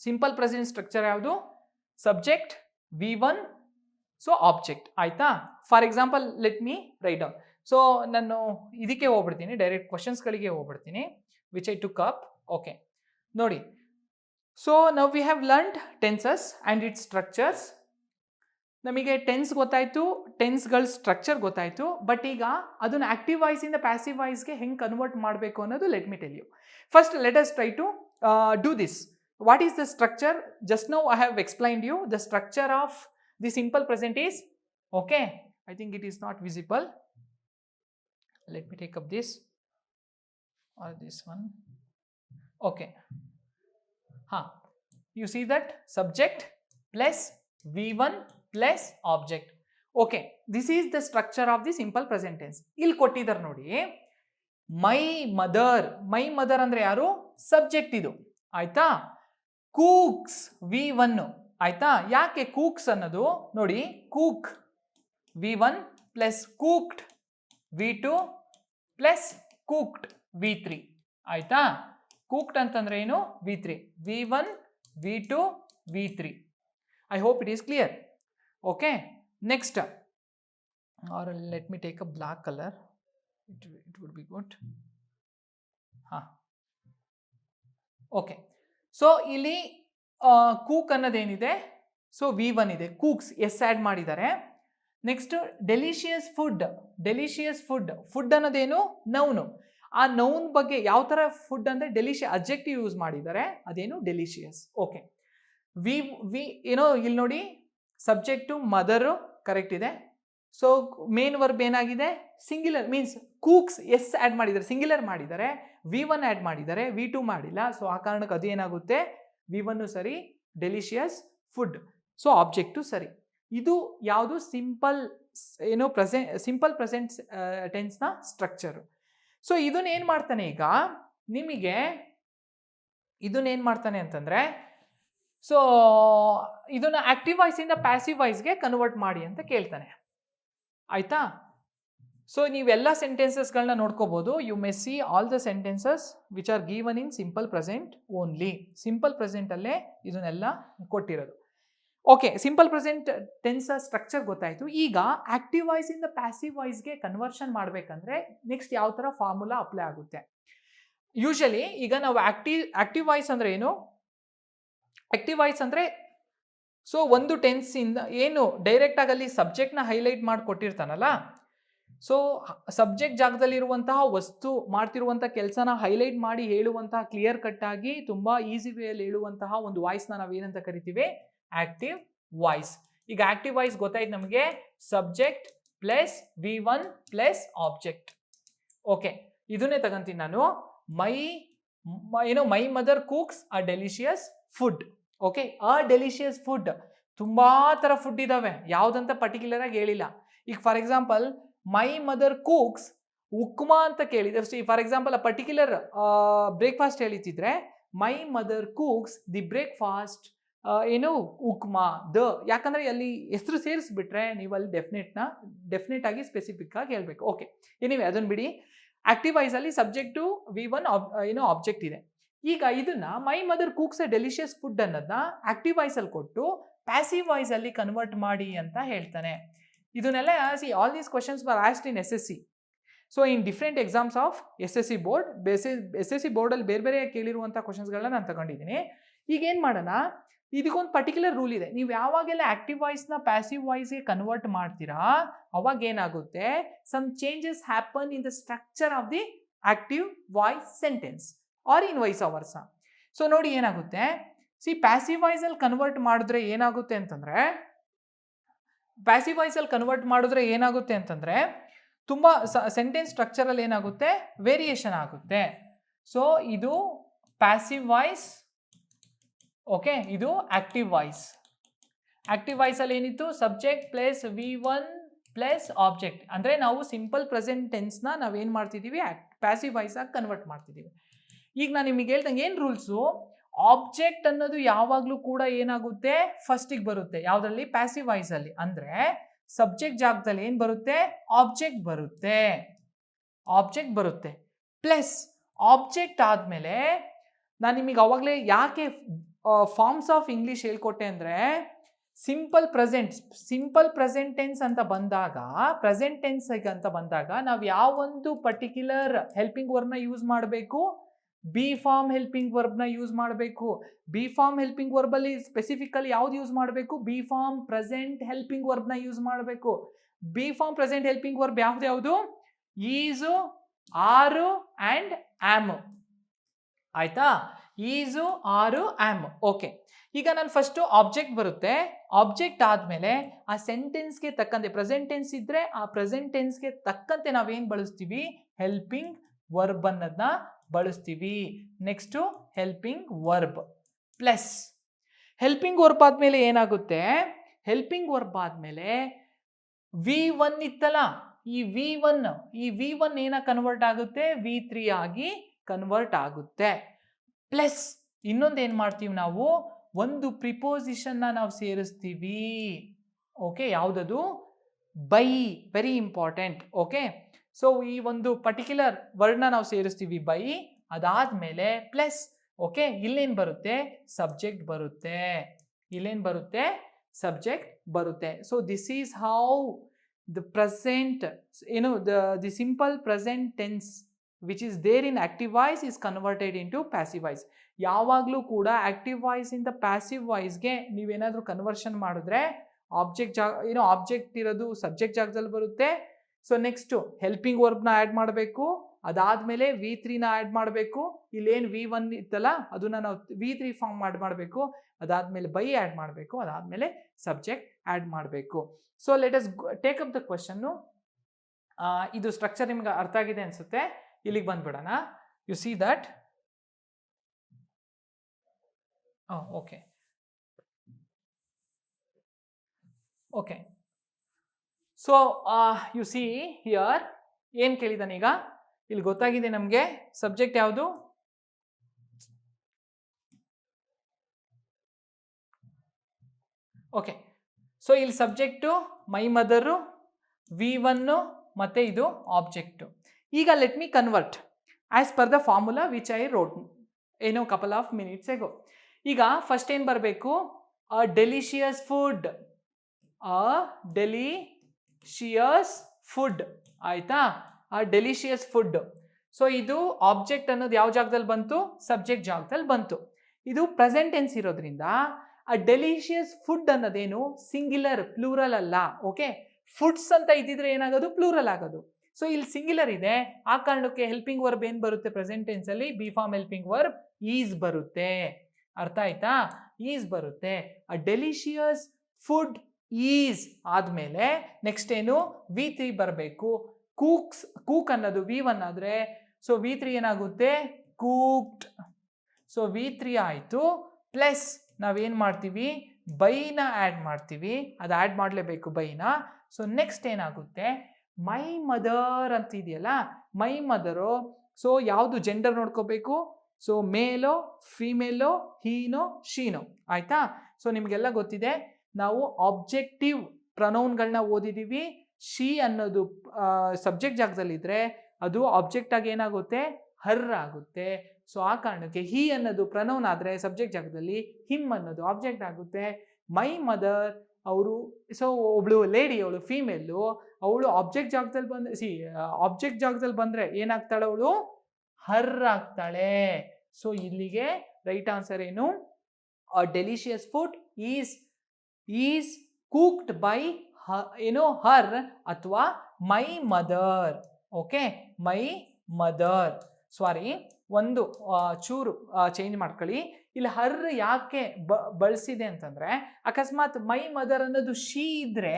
Simple present structure ಯಾವುದು? Subject, V1, so object. ಆಯ್ತಾ? For example, let me write down. So ನಾನು ಇದಕ್ಕೆ ಹೋಗ್ಬಿಡ್ತೀನಿ, direct ಕ್ವಶನ್ಸ್ಗಳಿಗೆ ಹೋಗ್ಬಿಡ್ತೀನಿ, which I took up. Okay, ನೋಡಿ. So now we have learned tenses and its structures. ನಮಗೆ ಟೆನ್ಸ್ ಗೊತ್ತಾಯಿತು, ಟೆನ್ಸ್ಗಳ ಸ್ಟ್ರಕ್ಚರ್ ಗೊತ್ತಾಯಿತು. ಬಟ್ ಈಗ ಅದನ್ನು ಆಕ್ಟಿವ್ ವಾಯ್ಸಿಂದ ಪ್ಯಾಸಿವ್ ವಾಯ್ಸ್ಗೆ ಹೆಂಗೆ ಕನ್ವರ್ಟ್ ಮಾಡಬೇಕು ಅನ್ನೋದು let me tell you. First let us try to do this. What is the structure? Just now I have explained you the structure of the simple present is. Okay, I think it is not visible. Let me take up this or this one. Okay, ಹಾಂ, you see that subject plus V1 plus object. Okay, this is the structure of the simple present tense. ಇಲ್ಲಿ ಕೊಟ್ಟಿದ್ದಾರೆ ನೋಡಿ, my mother ಅಂದ್ರೆ ಯಾರು? Subject ಇದು. ಆಯ್ತಾ? ಕೂಕ್ಸ್ V1. ಆಯ್ತಾ? ಯಾಕೆ ಕೂಕ್ಸ್ ಅನ್ನೋದು? ನೋಡಿ, ಕೂಕ್ V1 plus ಕೂಕ್ಡ್ V2 plus ಕೂಕ್ಡ್ V3. ಆಯ್ತಾ? ಕೂಕ್ಡ್ ಅಂತಂದ್ರೆ ಏನು? V3. V1, V2, V3. I hope it is clear. Okay, next, or let me take a black color, it would be good. Okay, so ಇಲ್ಲಿ ಕೂಕ್ ಅನ್ನೋದೇನಿದೆ? ಸೊ V1 ಇದೆ, cooks S add ಮಾಡಿದ್ದಾರೆ. Next, delicious food ಅನ್ನೋದೇನು? Noun. ಆ noun ಬಗ್ಗೆ ಯಾವ ಥರ food ಅಂದರೆ delicious objective use ಮಾಡಿದ್ದಾರೆ, ಅದೇನು? ಡೆಲಿಷಿಯಸ್. ಓಕೆ, ಇಲ್ಲಿ ನೋಡಿ, ಸಬ್ಜೆಕ್ಟು ಮದರು ಕರೆಕ್ಟ್ ಇದೆ. ಸೊ ಮೇನ್ ವರ್ಬ್ ಏನಾಗಿದೆ? ಸಿಂಗ್ಯುಲರ್, ಮೀನ್ಸ್ ಕೂಕ್ಸ್ ಎಸ್ ಆ್ಯಡ್ ಮಾಡಿದ್ದಾರೆ, ಸಿಂಗ್ಯುಲರ್ ಮಾಡಿದ್ದಾರೆ. V1 ಆ್ಯಡ್ ಮಾಡಿದ್ದಾರೆ, V2 ಮಾಡಿಲ್ಲ. ಸೊ ಆ ಕಾರಣಕ್ಕೆ ಅದು ಏನಾಗುತ್ತೆ? V1 ಸರಿ, ಡೆಲಿಷಿಯಸ್ ಫುಡ್. ಸೊ ಆಬ್ಜೆಕ್ಟು ಸರಿ. ಇದು ಯಾವುದು ಸಿಂಪಲ್ ಸಿಂಪಲ್ ಪ್ರೆಸೆಂಟ್ ಟೆನ್ಸ್ನ ಸ್ಟ್ರಕ್ಚರು. ಸೊ ಇದನ್ನೇನು ಮಾಡ್ತಾನೆ ಈಗ ನಿಮಗೆ, ಇದನ್ನೇನು ಮಾಡ್ತಾನೆ ಅಂತಂದರೆ, ಸೊ ಇದನ್ನು ಆಕ್ಟಿವ್ ವಾಯ್ಸಿಂದ ಪ್ಯಾಸಿವ್ ವಾಯ್ಸ್ಗೆ ಕನ್ವರ್ಟ್ ಮಾಡಿ ಅಂತ ಕೇಳ್ತಾನೆ. ಆಯಿತಾ? ಸೊ ನೀವೆಲ್ಲ ಸೆಂಟೆನ್ಸಸ್ಗಳನ್ನ ನೋಡ್ಕೋಬೋದು. You may see all the sentences which are given in simple present only. Simple ಪ್ರೆಸೆಂಟಲ್ಲೇ ಇದನ್ನೆಲ್ಲ ಕೊಟ್ಟಿರೋದು. Okay, simple present tense structure ಗೊತ್ತಾಯಿತು. ಈಗ ಆಕ್ಟಿವ್ ವಾಯ್ಸಿಂದ ಪ್ಯಾಸಿವ್ ವಾಯ್ಸ್ಗೆ ಕನ್ವರ್ಷನ್ ಮಾಡಬೇಕಂದ್ರೆ ನೆಕ್ಸ್ಟ್ ಯಾವ ಥರ ಫಾರ್ಮುಲಾ ಅಪ್ಲೈ ಆಗುತ್ತೆ? ಯೂಶಲಿ ಈಗ ನಾವು ಆಕ್ಟಿವ್ ವಾಯ್ಸ್ ಅಂದರೆ ಏನು? ಆಕ್ಟಿವ್ ವಾಯ್ಸ್ ಅಂದರೆ ಸೊ ಒಂದು ಟೆನ್ಸಿಂದ ಏನು ಡೈರೆಕ್ಟಾಗಿ ಅಲ್ಲಿ ಸಬ್ಜೆಕ್ಟ್ನ ಹೈಲೈಟ್ ಮಾಡಿ ಕೊಟ್ಟಿರ್ತಾನಲ್ಲ, ಸೊ ಸಬ್ಜೆಕ್ಟ್ ಜಾಗದಲ್ಲಿರುವಂತಹ ವಸ್ತು ಮಾಡ್ತಿರುವಂಥ ಕೆಲಸನ ಹೈಲೈಟ್ ಮಾಡಿ ಹೇಳುವಂತಹ ಕ್ಲಿಯರ್ ಕಟ್ ಆಗಿ ತುಂಬ ಈಸಿ ವೇಯಲ್ಲಿ ಹೇಳುವಂತಹ ಒಂದು ವಾಯ್ಸ್ನ ನಾವೇನಂತ ಕರಿತೀವಿ? Active voice. ಈಗ ಆಕ್ಟಿವ್ ವಾಯ್ಸ್ ಗೊತ್ತಾಯ್ತು ನಮಗೆ, subject plus V1 plus object. Okay, ಇದನ್ನೇ ತಗೊಂತೀನಿ ನಾನು. My mother cooks a delicious food. Okay, a delicious food, ತುಂಬ ಥರ ಫುಡ್ ಇದ್ದಾವೆ, ಯಾವುದಂತ ಪರ್ಟಿಕ್ಯುಲರ್ ಆಗಿ ಹೇಳಿಲ್ಲ. ಈಗ for example my mother cooks upma ಅಂತ ಕೇಳಿದ್ರೆ, for example a particular breakfast ಹೇಳಿದ್ರೆ my mother cooks the breakfast upma ದ, ಯಾಕಂದ್ರೆ ಅಲ್ಲಿ ಹೆಸರು ಸೇರಿಸ್ಬಿಟ್ರೆ ನೀವು ಅಲ್ಲಿ ಡೆಫಿನೆಟ್ ಆಗಿ ಸ್ಪೆಸಿಫಿಕ್ ಆಗಿ ಹೇಳ್ಬೇಕು. ಓಕೆ, ಎನಿವೆ ಅದನ್ನು ಬಿಡಿ. ಆಕ್ಟಿವ್ ವಾಯ್ಸ್ ಅಲ್ಲಿ ಸಬ್ಜೆಕ್ಟು V1 ಆಬ್ಜೆಕ್ಟ್ ಇದೆ. ಈಗ ಇದನ್ನ ಮೈ mother cooks A delicious food ಅನ್ನೋದನ್ನ ಆಕ್ಟಿವ್ ವಾಯ್ಸ್ ಅಲ್ಲಿ ಕೊಟ್ಟು ಪ್ಯಾಸಿವ್ ವಾಯ್ಸ್ ಅಲ್ಲಿ ಕನ್ವರ್ಟ್ ಮಾಡಿ ಅಂತ ಹೇಳ್ತಾನೆ. ಇದನ್ನೆಲ್ಲ all these questions var asked in SSC. So in different exams of SSC board. SSC ಬೋರ್ಡಲ್ಲಿ ಬೇರೆ ಬೇರೆ ಕೇಳಿರುವಂಥ ಕ್ವಶನ್ಸ್ಗಳನ್ನ ನಾನು ತಗೊಂಡಿದ್ದೀನಿ. ಈಗ ಏನು ಮಾಡೋಣ, ಇದಕ್ಕೊಂದು ಪರ್ಟಿಕ್ಯುಲರ್ ರೂಲ್ ಇದೆ. ನೀವು ಯಾವಾಗೆಲ್ಲ ಆಕ್ಟಿವ್ ವಾಯ್ಸ್ನ ಪ್ಯಾಸಿವ್ ವಾಯ್ಸ್ಗೆ ಕನ್ವರ್ಟ್ ಮಾಡ್ತೀರಾ ಅವಾಗ ಏನಾಗುತ್ತೆ, some changes happen in the structure of the active voice sentence or in vice versa. So ನೋಡಿ ಏನಾಗುತ್ತೆ, ಪ್ಯಾಸಿವ್ ವಾಯ್ಸಲ್ಲಿ ಕನ್ವರ್ಟ್ ಮಾಡಿದ್ರೆ ಏನಾಗುತ್ತೆ ಅಂತಂದರೆ ತುಂಬ ಸೆಂಟೆನ್ಸ್ ಸ್ಟ್ರಕ್ಚರಲ್ಲಿ ಏನಾಗುತ್ತೆ, ವೇರಿಯೇಷನ್ ಆಗುತ್ತೆ. ಸೊ ಇದು ಪ್ಯಾಸಿವ್ ವಾಯ್ಸ್, ಓಕೆ, ಇದು ಆಕ್ಟಿವ್ ವಾಯ್ಸ್. ಆಕ್ಟಿವ್ ವಾಯ್ಸಲ್ಲಿ ಏನಿತ್ತು, subject plus V1 plus object. ಅಂದರೆ ನಾವು ಸಿಂಪಲ್ ಪ್ರೆಸೆಂಟ್ ಟೆನ್ಸ್ನ ನಾವೇನು ಮಾಡ್ತಿದ್ದೀವಿ, ಪ್ಯಾಸಿವ್ ವಾಯ್ಸಾಗಿ ಕನ್ವರ್ಟ್ ಮಾಡ್ತಿದ್ದೀವಿ. ಈಗ ನಾನು ನಿಮಗೆ ಹೇಳ್ದಂಗೆ ಏನು ರೂಲ್ಸು, ಆಬ್ಜೆಕ್ಟ್ ಅನ್ನೋದು ಯಾವಾಗಲೂ ಕೂಡ ಏನಾಗುತ್ತೆ, ಫಸ್ಟಿಗೆ ಬರುತ್ತೆ. ಯಾವುದರಲ್ಲಿ? ಪ್ಯಾಸಿವ್ ವಾಯ್ಸಲ್ಲಿ. ಅಂದರೆ ಸಬ್ಜೆಕ್ಟ್ ಜಾಗದಲ್ಲಿ ಏನು ಬರುತ್ತೆ, ಆಬ್ಜೆಕ್ಟ್ ಬರುತ್ತೆ. ಪ್ಲಸ್ ಆಬ್ಜೆಕ್ಟ್ ಆದಮೇಲೆ ನಾನು ನಿಮಗೆ ಅವಾಗಲೇ ಯಾಕೆ ಫಾರ್ಮ್ಸ್ ಆಫ್ ಇಂಗ್ಲೀಷ್ ಹೇಳ್ಕೊಟ್ಟೆ ಅಂದರೆ, ಸಿಂಪಲ್ ಪ್ರೆಸೆಂಟ್ ಟೆನ್ಸ್ ಅಂತ ಬಂದಾಗ, ನಾವು ಯಾವೊಂದು ಪರ್ಟಿಕ್ಯುಲರ್ ಹೆಲ್ಪಿಂಗ್ ವರ್ಬ್ನ ಯೂಸ್ ಮಾಡಬೇಕು, ಬಿ ಫಾರ್ಮ್ ಹೆಲ್ಪಿಂಗ್ ವರ್ಬ್ನ ಯೂಸ್ ಮಾಡಬೇಕು. ಬಿ ಫಾರ್ಮ್ ಹೆಲ್ಪಿಂಗ್ ವರ್ಬಲ್ಲಿ ಸ್ಪೆಸಿಫಿಕಲಿ ಯಾವ್ದು ಯೂಸ್ ಮಾಡಬೇಕು, ಬಿ ಫಾರ್ಮ್ ಪ್ರೆಸೆಂಟ್ ಹೆಲ್ಪಿಂಗ್ ವರ್ಬ್ನ ಯೂಸ್ ಮಾಡಬೇಕು. Be form present helping verb ಯಾವ್ದು? ಈಸು, ಆರು ಆ್ಯಂಡ್ ಆಮ್. ಆಯ್ತಾ? ಈಸು, ಆರು, ಆಮ್. ಓಕೆ, ಈಗ ನಾನು ಫಸ್ಟು ಆಬ್ಜೆಕ್ಟ್ ಬರುತ್ತೆ. ಆಬ್ಜೆಕ್ಟ್ ಆದಮೇಲೆ ಆ ಸೆಂಟೆನ್ಸ್ಗೆ ತಕ್ಕಂತೆ, ಪ್ರೆಸೆಂಟ್ ಟೆನ್ಸ್ ಇದ್ದರೆ ಆ ಪ್ರೆಸೆಂಟ್ ಟೆನ್ಸ್ಗೆ ತಕ್ಕಂತೆ ನಾವೇನು ಬಳಸ್ತೀವಿ, ಹೆಲ್ಪಿಂಗ್ ವರ್ಬ್ ಅನ್ನೋದನ್ನ ಬಳಸ್ತೀವಿ. Next helping verb plus helping verb ಆದಮೇಲೆ ಏನಾಗುತ್ತೆ, ಹೆಲ್ಪಿಂಗ್ ವರ್ಬ್ ಆದಮೇಲೆ V1 ಇತ್ತಲ್ಲ, ಈ V1 ಏನ ಕನ್ವರ್ಟ್ ಆಗುತ್ತೆ, V3 ಆಗಿ ಕನ್ವರ್ಟ್ ಆಗುತ್ತೆ. ಪ್ಲಸ್ ಇನ್ನೊಂದು ಏನು ಮಾಡ್ತೀವಿ ನಾವು, ಒಂದು ಪ್ರಿಪೋಸಿಷನ್ನ ನಾವು ಸೇರಿಸ್ತೀವಿ. ಓಕೆ, ಯಾವುದದು? By. Very important. Okay, so ಈ ಒಂದು ಪರ್ಟಿಕ್ಯುಲರ್ ವರ್ಡ್ನ ನಾವು ಸೇರಿಸ್ತೀವಿ ಬೈ. ಅದಾದಮೇಲೆ ಪ್ಲಸ್. ಓಕೆ, ಇಲ್ಲೇನು ಬರುತ್ತೆ, ಸಬ್ಜೆಕ್ಟ್ ಬರುತ್ತೆ. So this is how the present the simple present tense which is there in active voice is converted into passive voice. ಯಾವಾಗಲೂ ಕೂಡ ಆಕ್ಟಿವ್ ವಾಯ್ಸ್ ಇಂದ ಪ್ಯಾಸಿವ್ ವಾಯ್ಸ್ಗೆ ನೀವೇನಾದರೂ ಕನ್ವರ್ಷನ್ ಮಾಡಿದ್ರೆ ಆಬ್ಜೆಕ್ಟ್ ಇರೋದು ಸಬ್ಜೆಕ್ಟ್ ಜಾಗದಲ್ಲಿ ಬರುತ್ತೆ. ಸೊ ನೆಕ್ಸ್ಟು ಹೆಲ್ಪಿಂಗ್ ವರ್ಬ್ನ ಆ್ಯಡ್ ಮಾಡಬೇಕು. ಅದಾದಮೇಲೆ V3ನ ಆ್ಯಡ್ ಮಾಡಬೇಕು. ಇಲ್ಲೇನು V1 ಇತ್ತಲ್ಲ ಅದನ್ನು ನಾವು V3 ಫಾರ್ಮ್ ಮಾಡಬೇಕು. ಅದಾದಮೇಲೆ ಬೈ ಆ್ಯಡ್ ಮಾಡಬೇಕು. ಅದಾದಮೇಲೆ ಸಬ್ಜೆಕ್ಟ್ ಆ್ಯಡ್ ಮಾಡಬೇಕು. So let us take up the question. ಇದು ಸ್ಟ್ರಕ್ಚರ್ ನಿಮ್ಗೆ ಅರ್ಥ ಆಗಿದೆ ಅನಿಸುತ್ತೆ. ಇಲ್ಲಿಗೆ ಬಂದ್ಬಿಡೋಣ. You see that. Okay, okay, so you see here ಏನು ಕೇಳಿದಾನೆ ಈಗ, ಇಲ್ಲಿ ಗೊತ್ತಾಗಿದೆ ನಮಗೆ ಸಬ್ಜೆಕ್ಟ್ ಯಾವುದು, ಓಕೆ. ಸೊ ಇಲ್ಲಿ ಸಬ್ಜೆಕ್ಟು ಮೈ ಮದರು, V1 ಮತ್ತೆ ಇದು ಆಬ್ಜೆಕ್ಟು. ಈಗ let me convert as per the formula which I wrote ಏನೋ ಕಪಲ್ ಆಫ್ ಮಿನಿಟ್ಸ್ ಎಗೋ. ಈಗ ಫಸ್ಟ್ ಏನು ಬರಬೇಕು, ಅ ಡೆಲಿಷಿಯಸ್ ಫುಡ್, ಅ ಡೆಲಿಷಿಯಸ್ ಫುಡ್, ಆಯ್ತಾ, ಅ ಡೆಲಿಷಿಯಸ್ ಫುಡ್. ಸೊ ಇದು ಆಬ್ಜೆಕ್ಟ್ ಅನ್ನೋದು ಯಾವ ಜಾಗದಲ್ಲಿ ಬಂತು, ಸಬ್ಜೆಕ್ಟ್ ಜಾಗದಲ್ಲಿ ಬಂತು. ಇದು ಪ್ರೆಸೆಂಟ್ ಟೆನ್ಸ್ ಇರೋದ್ರಿಂದ ಆ ಡೆಲಿಷಿಯಸ್ ಫುಡ್ ಅನ್ನೋದೇನು ಸಿಂಗ್ಯುಲರ್, ಪ್ಲೂರಲ್ ಅಲ್ಲ. ಓಕೆ, ಫುಡ್ಸ್ ಅಂತ ಇದ್ದಿದ್ರೆ ಏನಾಗೋದು, ಪ್ಲೂರಲ್ ಆಗೋದು. ಸೊ ಇಲ್ಲಿ ಸಿಂಗ್ಯುಲರ್ ಇದೆ, ಆ ಕಾರಣಕ್ಕೆ ಹೆಲ್ಪಿಂಗ್ ವರ್ಬ್ ಏನು ಬರುತ್ತೆ ಪ್ರೆಸೆಂಟ್ ಟೆನ್ಸ್ ಅಲ್ಲಿ, be form helping verb is ಬರುತ್ತೆ. ಅರ್ಥ ಆಯ್ತಾ, ಈಸ್ ಬರುತ್ತೆ. ಅ ಡೆಲಿಷಿಯಸ್ ಫುಡ್ ಈಸ್ ಆದ್ಮೇಲೆ ನೆಕ್ಸ್ಟ್ ಏನು, V3 ಬರಬೇಕು. ಕೂಕ್ ಅನ್ನೋದು V1 ಆದ್ರೆ ಸೊ V3 ಏನಾಗುತ್ತೆ, ಕೂಕ್ಡ್. ಸೊ V3 ಆಯಿತು, ಪ್ಲಸ್ ನಾವೇನು ಮಾಡ್ತೀವಿ, ಬೈನ ಆ್ಯಡ್ ಮಾಡ್ತೀವಿ, ಅದು ಆ್ಯಡ್ ಮಾಡಲೇಬೇಕು ಬೈನ. ಸೊ ನೆಕ್ಸ್ಟ್ ಏನಾಗುತ್ತೆ, ಮೈ ಮದರ್ ಅಂತ ಇದೆಯಲ್ಲ, ಮೈ ಮದರು. ಸೊ ಯಾವುದು ಜೆಂಡರ್ ನೋಡ್ಕೋಬೇಕು, ಸೊ ಮೇಲೋ ಫಿಮೇಲೋ ಹೀನೋ ಶೀನೋ, ಆಯ್ತಾ. ಸೊ ನಿಮಗೆಲ್ಲ ಗೊತ್ತಿದೆ, ನಾವು ಆಬ್ಜೆಕ್ಟಿವ್ ಪ್ರೊನೌನ್ಗಳನ್ನ ಓದಿದ್ದೀವಿ. ಶಿ ಅನ್ನೋದು ಸಬ್ಜೆಕ್ಟ್ ಜಾಗದಲ್ಲಿದ್ದರೆ ಅದು ಆಬ್ಜೆಕ್ಟ್ ಆಗಿ ಏನಾಗುತ್ತೆ, ಹರ್ ಆಗುತ್ತೆ. ಸೊ ಆ ಕಾರಣಕ್ಕೆ ಹಿ ಅನ್ನೋದು ಪ್ರನೌನ್ ಆದರೆ ಸಬ್ಜೆಕ್ಟ್ ಜಾಗದಲ್ಲಿ ಹಿಮ್ ಅನ್ನೋದು ಆಬ್ಜೆಕ್ಟ್ ಆಗುತ್ತೆ. ಮೈ ಮದರ್ ಅವರು, ಸೊ ಒಬ್ಳು ಲೇಡಿ, ಅವಳು ಫೀಮೇಲು, ಅವಳು ಆಬ್ಜೆಕ್ಟ್ ಜಾಗದಲ್ಲಿ ಆಬ್ಜೆಕ್ಟ್ ಜಾಗದಲ್ಲಿ ಬಂದರೆ ಏನಾಗ್ತಾಳೆ, ಅವಳು ಹರ್ ಆಗ್ತಾಳೆ. ಸೊ ಇಲ್ಲಿಗೆ ರೈಟ್ ಆನ್ಸರ್ ಏನು, a delicious food is cooked by ಏನು, ಹರ್ ಅಥವಾ my mother. Okay, my mother. Sorry, ಒಂದು ಚೂರು ಚೇಂಜ್ ಮಾಡ್ಕೊಳ್ಳಿ. ಇಲ್ಲಿ ಹರ್ ಯಾಕೆ ಬಳಸಿದೆ ಅಂತಂದ್ರೆ, ಅಕಸ್ಮಾತ್ ಮೈ ಮದರ್ ಅನ್ನೋದು ಶಿ ಇದ್ರೆ,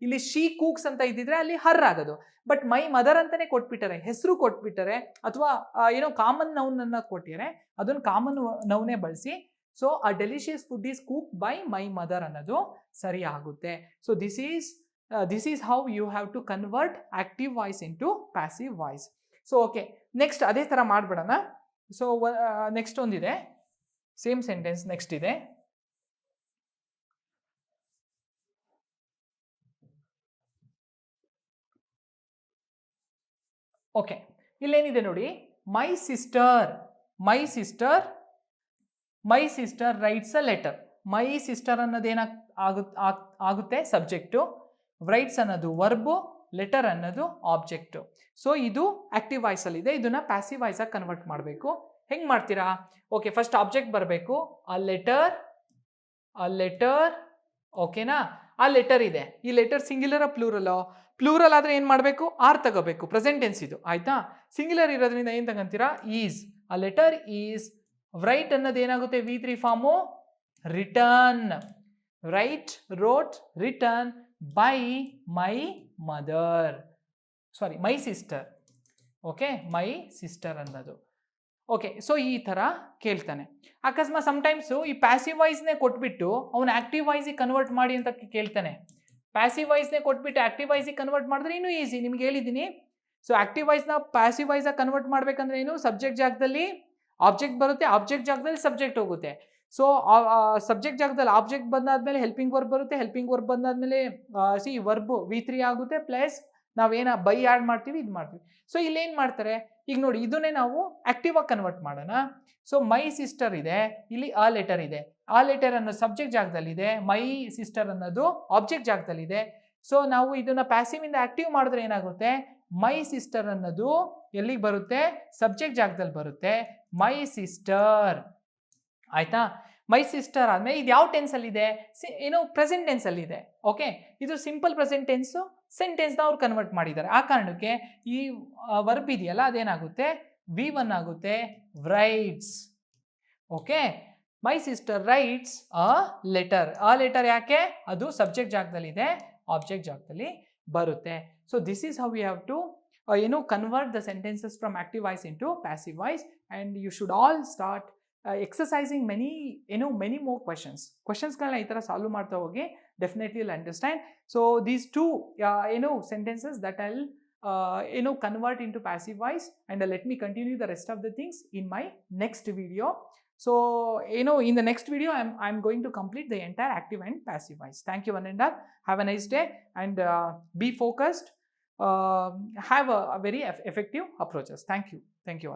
ಇಲ್ಲಿ ಶಿ ಕೂಕ್ಸ್ ಅಂತ ಇದ್ದಿದ್ರೆ ಅಲ್ಲಿ ಹರ್ ಆಗೋದು. ಬಟ್ ಮೈ ಮದರ್ ಅಂತಾನೆ ಕೊಟ್ಬಿಟ್ಟಾರೆ, ಹೆಸರು ಕೊಟ್ಬಿಟ್ಟಾರೆ, ಅಥವಾ ಏನೋ ಕಾಮನ್ ನೌನ್ ಅನ್ನ ಕೊಟ್ಟಿದ್ದಾರೆ, ಅದನ್ನು ಕಾಮನ್ ನೌನೇ ಬಳಸಿ. So a delicious food is cook by my mother ಅನ್ನೋದು ಸರಿ ಆಗುತ್ತೆ. So this is how you have to convert active voice into passive voice. So okay, next ಅದೇ ಥರ ಮಾಡಿಬಿಡೋಣ. ಸೊ ನೆಕ್ಸ್ಟ್ ಒಂದಿದೆ, ಸೇಮ್ ಸೆಂಟೆನ್ಸ್ ನೆಕ್ಸ್ಟ್ ಇದೆ. Okay, ಇಲ್ಲೇನಿದೆ ನೋಡಿ, my sister writes a letter. My sister ಅನ್ನೋದು ಆಗುತ್ತೆ ಸಬ್ಜೆಕ್ಟು, ರೈಟ್ಸ್ ಅನ್ನೋದು ವರ್ಬು, ಲೆಟರ್ ಅನ್ನೋದು ಆಬ್ಜೆಕ್ಟು. ಸೊ ಇದು ಆಕ್ಟಿವ್ ವಾಯ್ಸ್ ಅಲ್ಲಿ ಇದೆ, ಇದನ್ನ ಪ್ಯಾಸಿವ್ ವಾಯ್ಸ್ ಆಗಿ ಕನ್ವರ್ಟ್ ಮಾಡಬೇಕು. ಹೆಂಗ್ ಮಾಡ್ತೀರಾ? ಓಕೆ, ಫಸ್ಟ್ ಆಬ್ಜೆಕ್ಟ್ ಬರಬೇಕು, ಅ ಲೆಟರ್. ಓಕೆನಾ, ಆ ಲೆಟರ್ ಇದೆ. ಈ ಲೆಟರ್ ಸಿಂಗ್ಯುಲರ್ ಪ್ಲೂರಲ್ ಆದ್ರೆ ಏನ್ ಮಾಡಬೇಕು, ಆರ್ ತಗೋಬೇಕು. ಪ್ರೆಸೆಂಟ್ ಟೆನ್ಸ್ ಇದು, ಆಯ್ತಾ. ಸಿಂಗ್ಯುಲರ್ ಇರೋದ್ರಿಂದ ಏನ್ ತಗೊಂತೀರಾ, is. A letter is. Write ಅನ್ನೋದು ಏನಾಗುತ್ತೆ, V3 form written. Write, wrote, written by my mother, sorry my sister. Okay, my sister ಅನ್ನೋದು. ಓಕೆ, ಸೊ ಈ ಥರ ಕೇಳ್ತಾನೆ. ಅಕಸ್ಮಾತ್ ಸಮ್ಟೈಮ್ಸು ಈ ಪ್ಯಾಸಿವ್ ವಾಯ್ಸ್ನೇ ಕೊಟ್ಬಿಟ್ಟು ಅವನು ಆಕ್ಟಿವ್ ವಾಯ್ಸಿಗೆ ಕನ್ವರ್ಟ್ ಮಾಡಿ ಅಂತ ಕೇಳ್ತಾನೆ. ಪ್ಯಾಸಿವ್ ವಾಯ್ಸ್ನೇ ಕೊಟ್ಬಿಟ್ಟು ಆಕ್ಟಿವ್ ವಾಯ್ಸಿಗೆ ಕನ್ವರ್ಟ್ ಮಾಡಿದ್ರೆ ಇನ್ನೂ ಈಸಿ, ನಿಮ್ಗೆ ಹೇಳಿದ್ದೀನಿ. ಸೊ ಆಕ್ಟಿವ್ ವಾಯ್ಸ್ನ ಪ್ಯಾಸಿವ್ ವಾಯ್ಸಾಗಿ ಕನ್ವರ್ಟ್ ಮಾಡಬೇಕಂದ್ರೆ ಏನು, ಸಬ್ಜೆಕ್ಟ್ ಜಾಗದಲ್ಲಿ ಆಬ್ಜೆಕ್ಟ್ ಬರುತ್ತೆ, ಆಬ್ಜೆಕ್ಟ್ ಜಾಗದಲ್ಲಿ ಸಬ್ಜೆಕ್ಟ್ ಹೋಗುತ್ತೆ. ಸೊ ಸಬ್ಜೆಕ್ಟ್ ಜಾಗದಲ್ಲಿ ಆಬ್ಜೆಕ್ಟ್ ಬಂದಾದ್ಮೇಲೆ ಹೆಲ್ಪಿಂಗ್ ವರ್ಬ್ ಬರುತ್ತೆ, ಹೆಲ್ಪಿಂಗ್ ವರ್ಬ್ ಬಂದಾದ್ಮೇಲೆ ವರ್ಬ್ V3 ಆಗುತ್ತೆ, ಪ್ಲಸ್ ನಾವೇನ ಬೈ ಆ್ಯಡ್ ಮಾಡ್ತೀವಿ, ಇದು ಮಾಡ್ತೀವಿ. ಸೊ ಇಲ್ಲೇನು ಮಾಡ್ತಾರೆ, ಈಗ ನೋಡಿ ಇದನ್ನೇ ನಾವು ಆಕ್ಟಿವ್ ಆಗಿ ಕನ್ವರ್ಟ್ ಮಾಡೋಣ. ಸೊ ಮೈ ಸಿಸ್ಟರ್ ಇದೆ, ಇಲ್ಲಿ ಆ ಲೆಟರ್ ಇದೆ. ಆ ಲೆಟರ್ ಅನ್ನೋದು ಸಬ್ಜೆಕ್ಟ್ ಜಾಗದಲ್ಲಿದೆ, ಮೈ ಸಿಸ್ಟರ್ ಅನ್ನೋದು ಆಬ್ಜೆಕ್ಟ್ ಜಾಗದಲ್ಲಿದೆ. ಸೊ ನಾವು ಇದನ್ನ ಪ್ಯಾಸಿವ್ ಇಂದ ಆಕ್ಟಿವ್ ಮಾಡಿದ್ರೆ ಏನಾಗುತ್ತೆ, ಮೈ ಸಿಸ್ಟರ್ ಅನ್ನೋದು ಎಲ್ಲಿಗೆ ಬರುತ್ತೆ, ಸಬ್ಜೆಕ್ಟ್ ಜಾಗದಲ್ಲಿ ಬರುತ್ತೆ, ಮೈ ಸಿಸ್ಟರ್. ಆಯ್ತಾ, ಮೈ ಸಿಸ್ಟರ್ ಆದ್ಮೇಲೆ ಇದು ಯಾವ ಟೆನ್ಸ್ ಅಲ್ಲಿ ಇದೆ, ಏನು ಪ್ರೆಸೆಂಟ್ ಟೆನ್ಸ್ ಅಲ್ಲಿ ಇದೆ. ಓಕೆ, ಇದು ಸಿಂಪಲ್ ಪ್ರೆಸೆಂಟ್ ಟೆನ್ಸ್, ಸೆಂಟೆನ್ಸ್ನ ಅವ್ರು ಕನ್ವರ್ಟ್ ಮಾಡಿದ್ದಾರೆ. ಆ ಕಾರಣಕ್ಕೆ ಈ ವರ್ಬ್ ಇದೆಯಲ್ಲ ಅದೇನಾಗುತ್ತೆ, V1 ಆಗುತ್ತೆ, writes. Okay, my sister writes a letter. ಆ ಲೆಟರ್ ಯಾಕೆ, ಅದು ಸಬ್ಜೆಕ್ಟ್ ಜಾಗದಲ್ಲಿದೆ, ಆಬ್ಜೆಕ್ಟ್ ಜಾಗದಲ್ಲಿ ಬರುತ್ತೆ. So this is how we have to convert the sentences from active voice into passive voice, and you should all start exercising many more ಕ್ವಶನ್ಸ್ಗಳನ್ನ ಈ ಥರ solve ಮಾಡ್ತಾ ಹೋಗಿ definitely will understand. So these two sentences that I will convert into passive voice, and let me continue the rest of the things in my next video. So in the next video I'm going to complete the entire active and passive voice. Thank you one and all. Have a nice day, and be focused. Have a very effective approaches. Thank you all.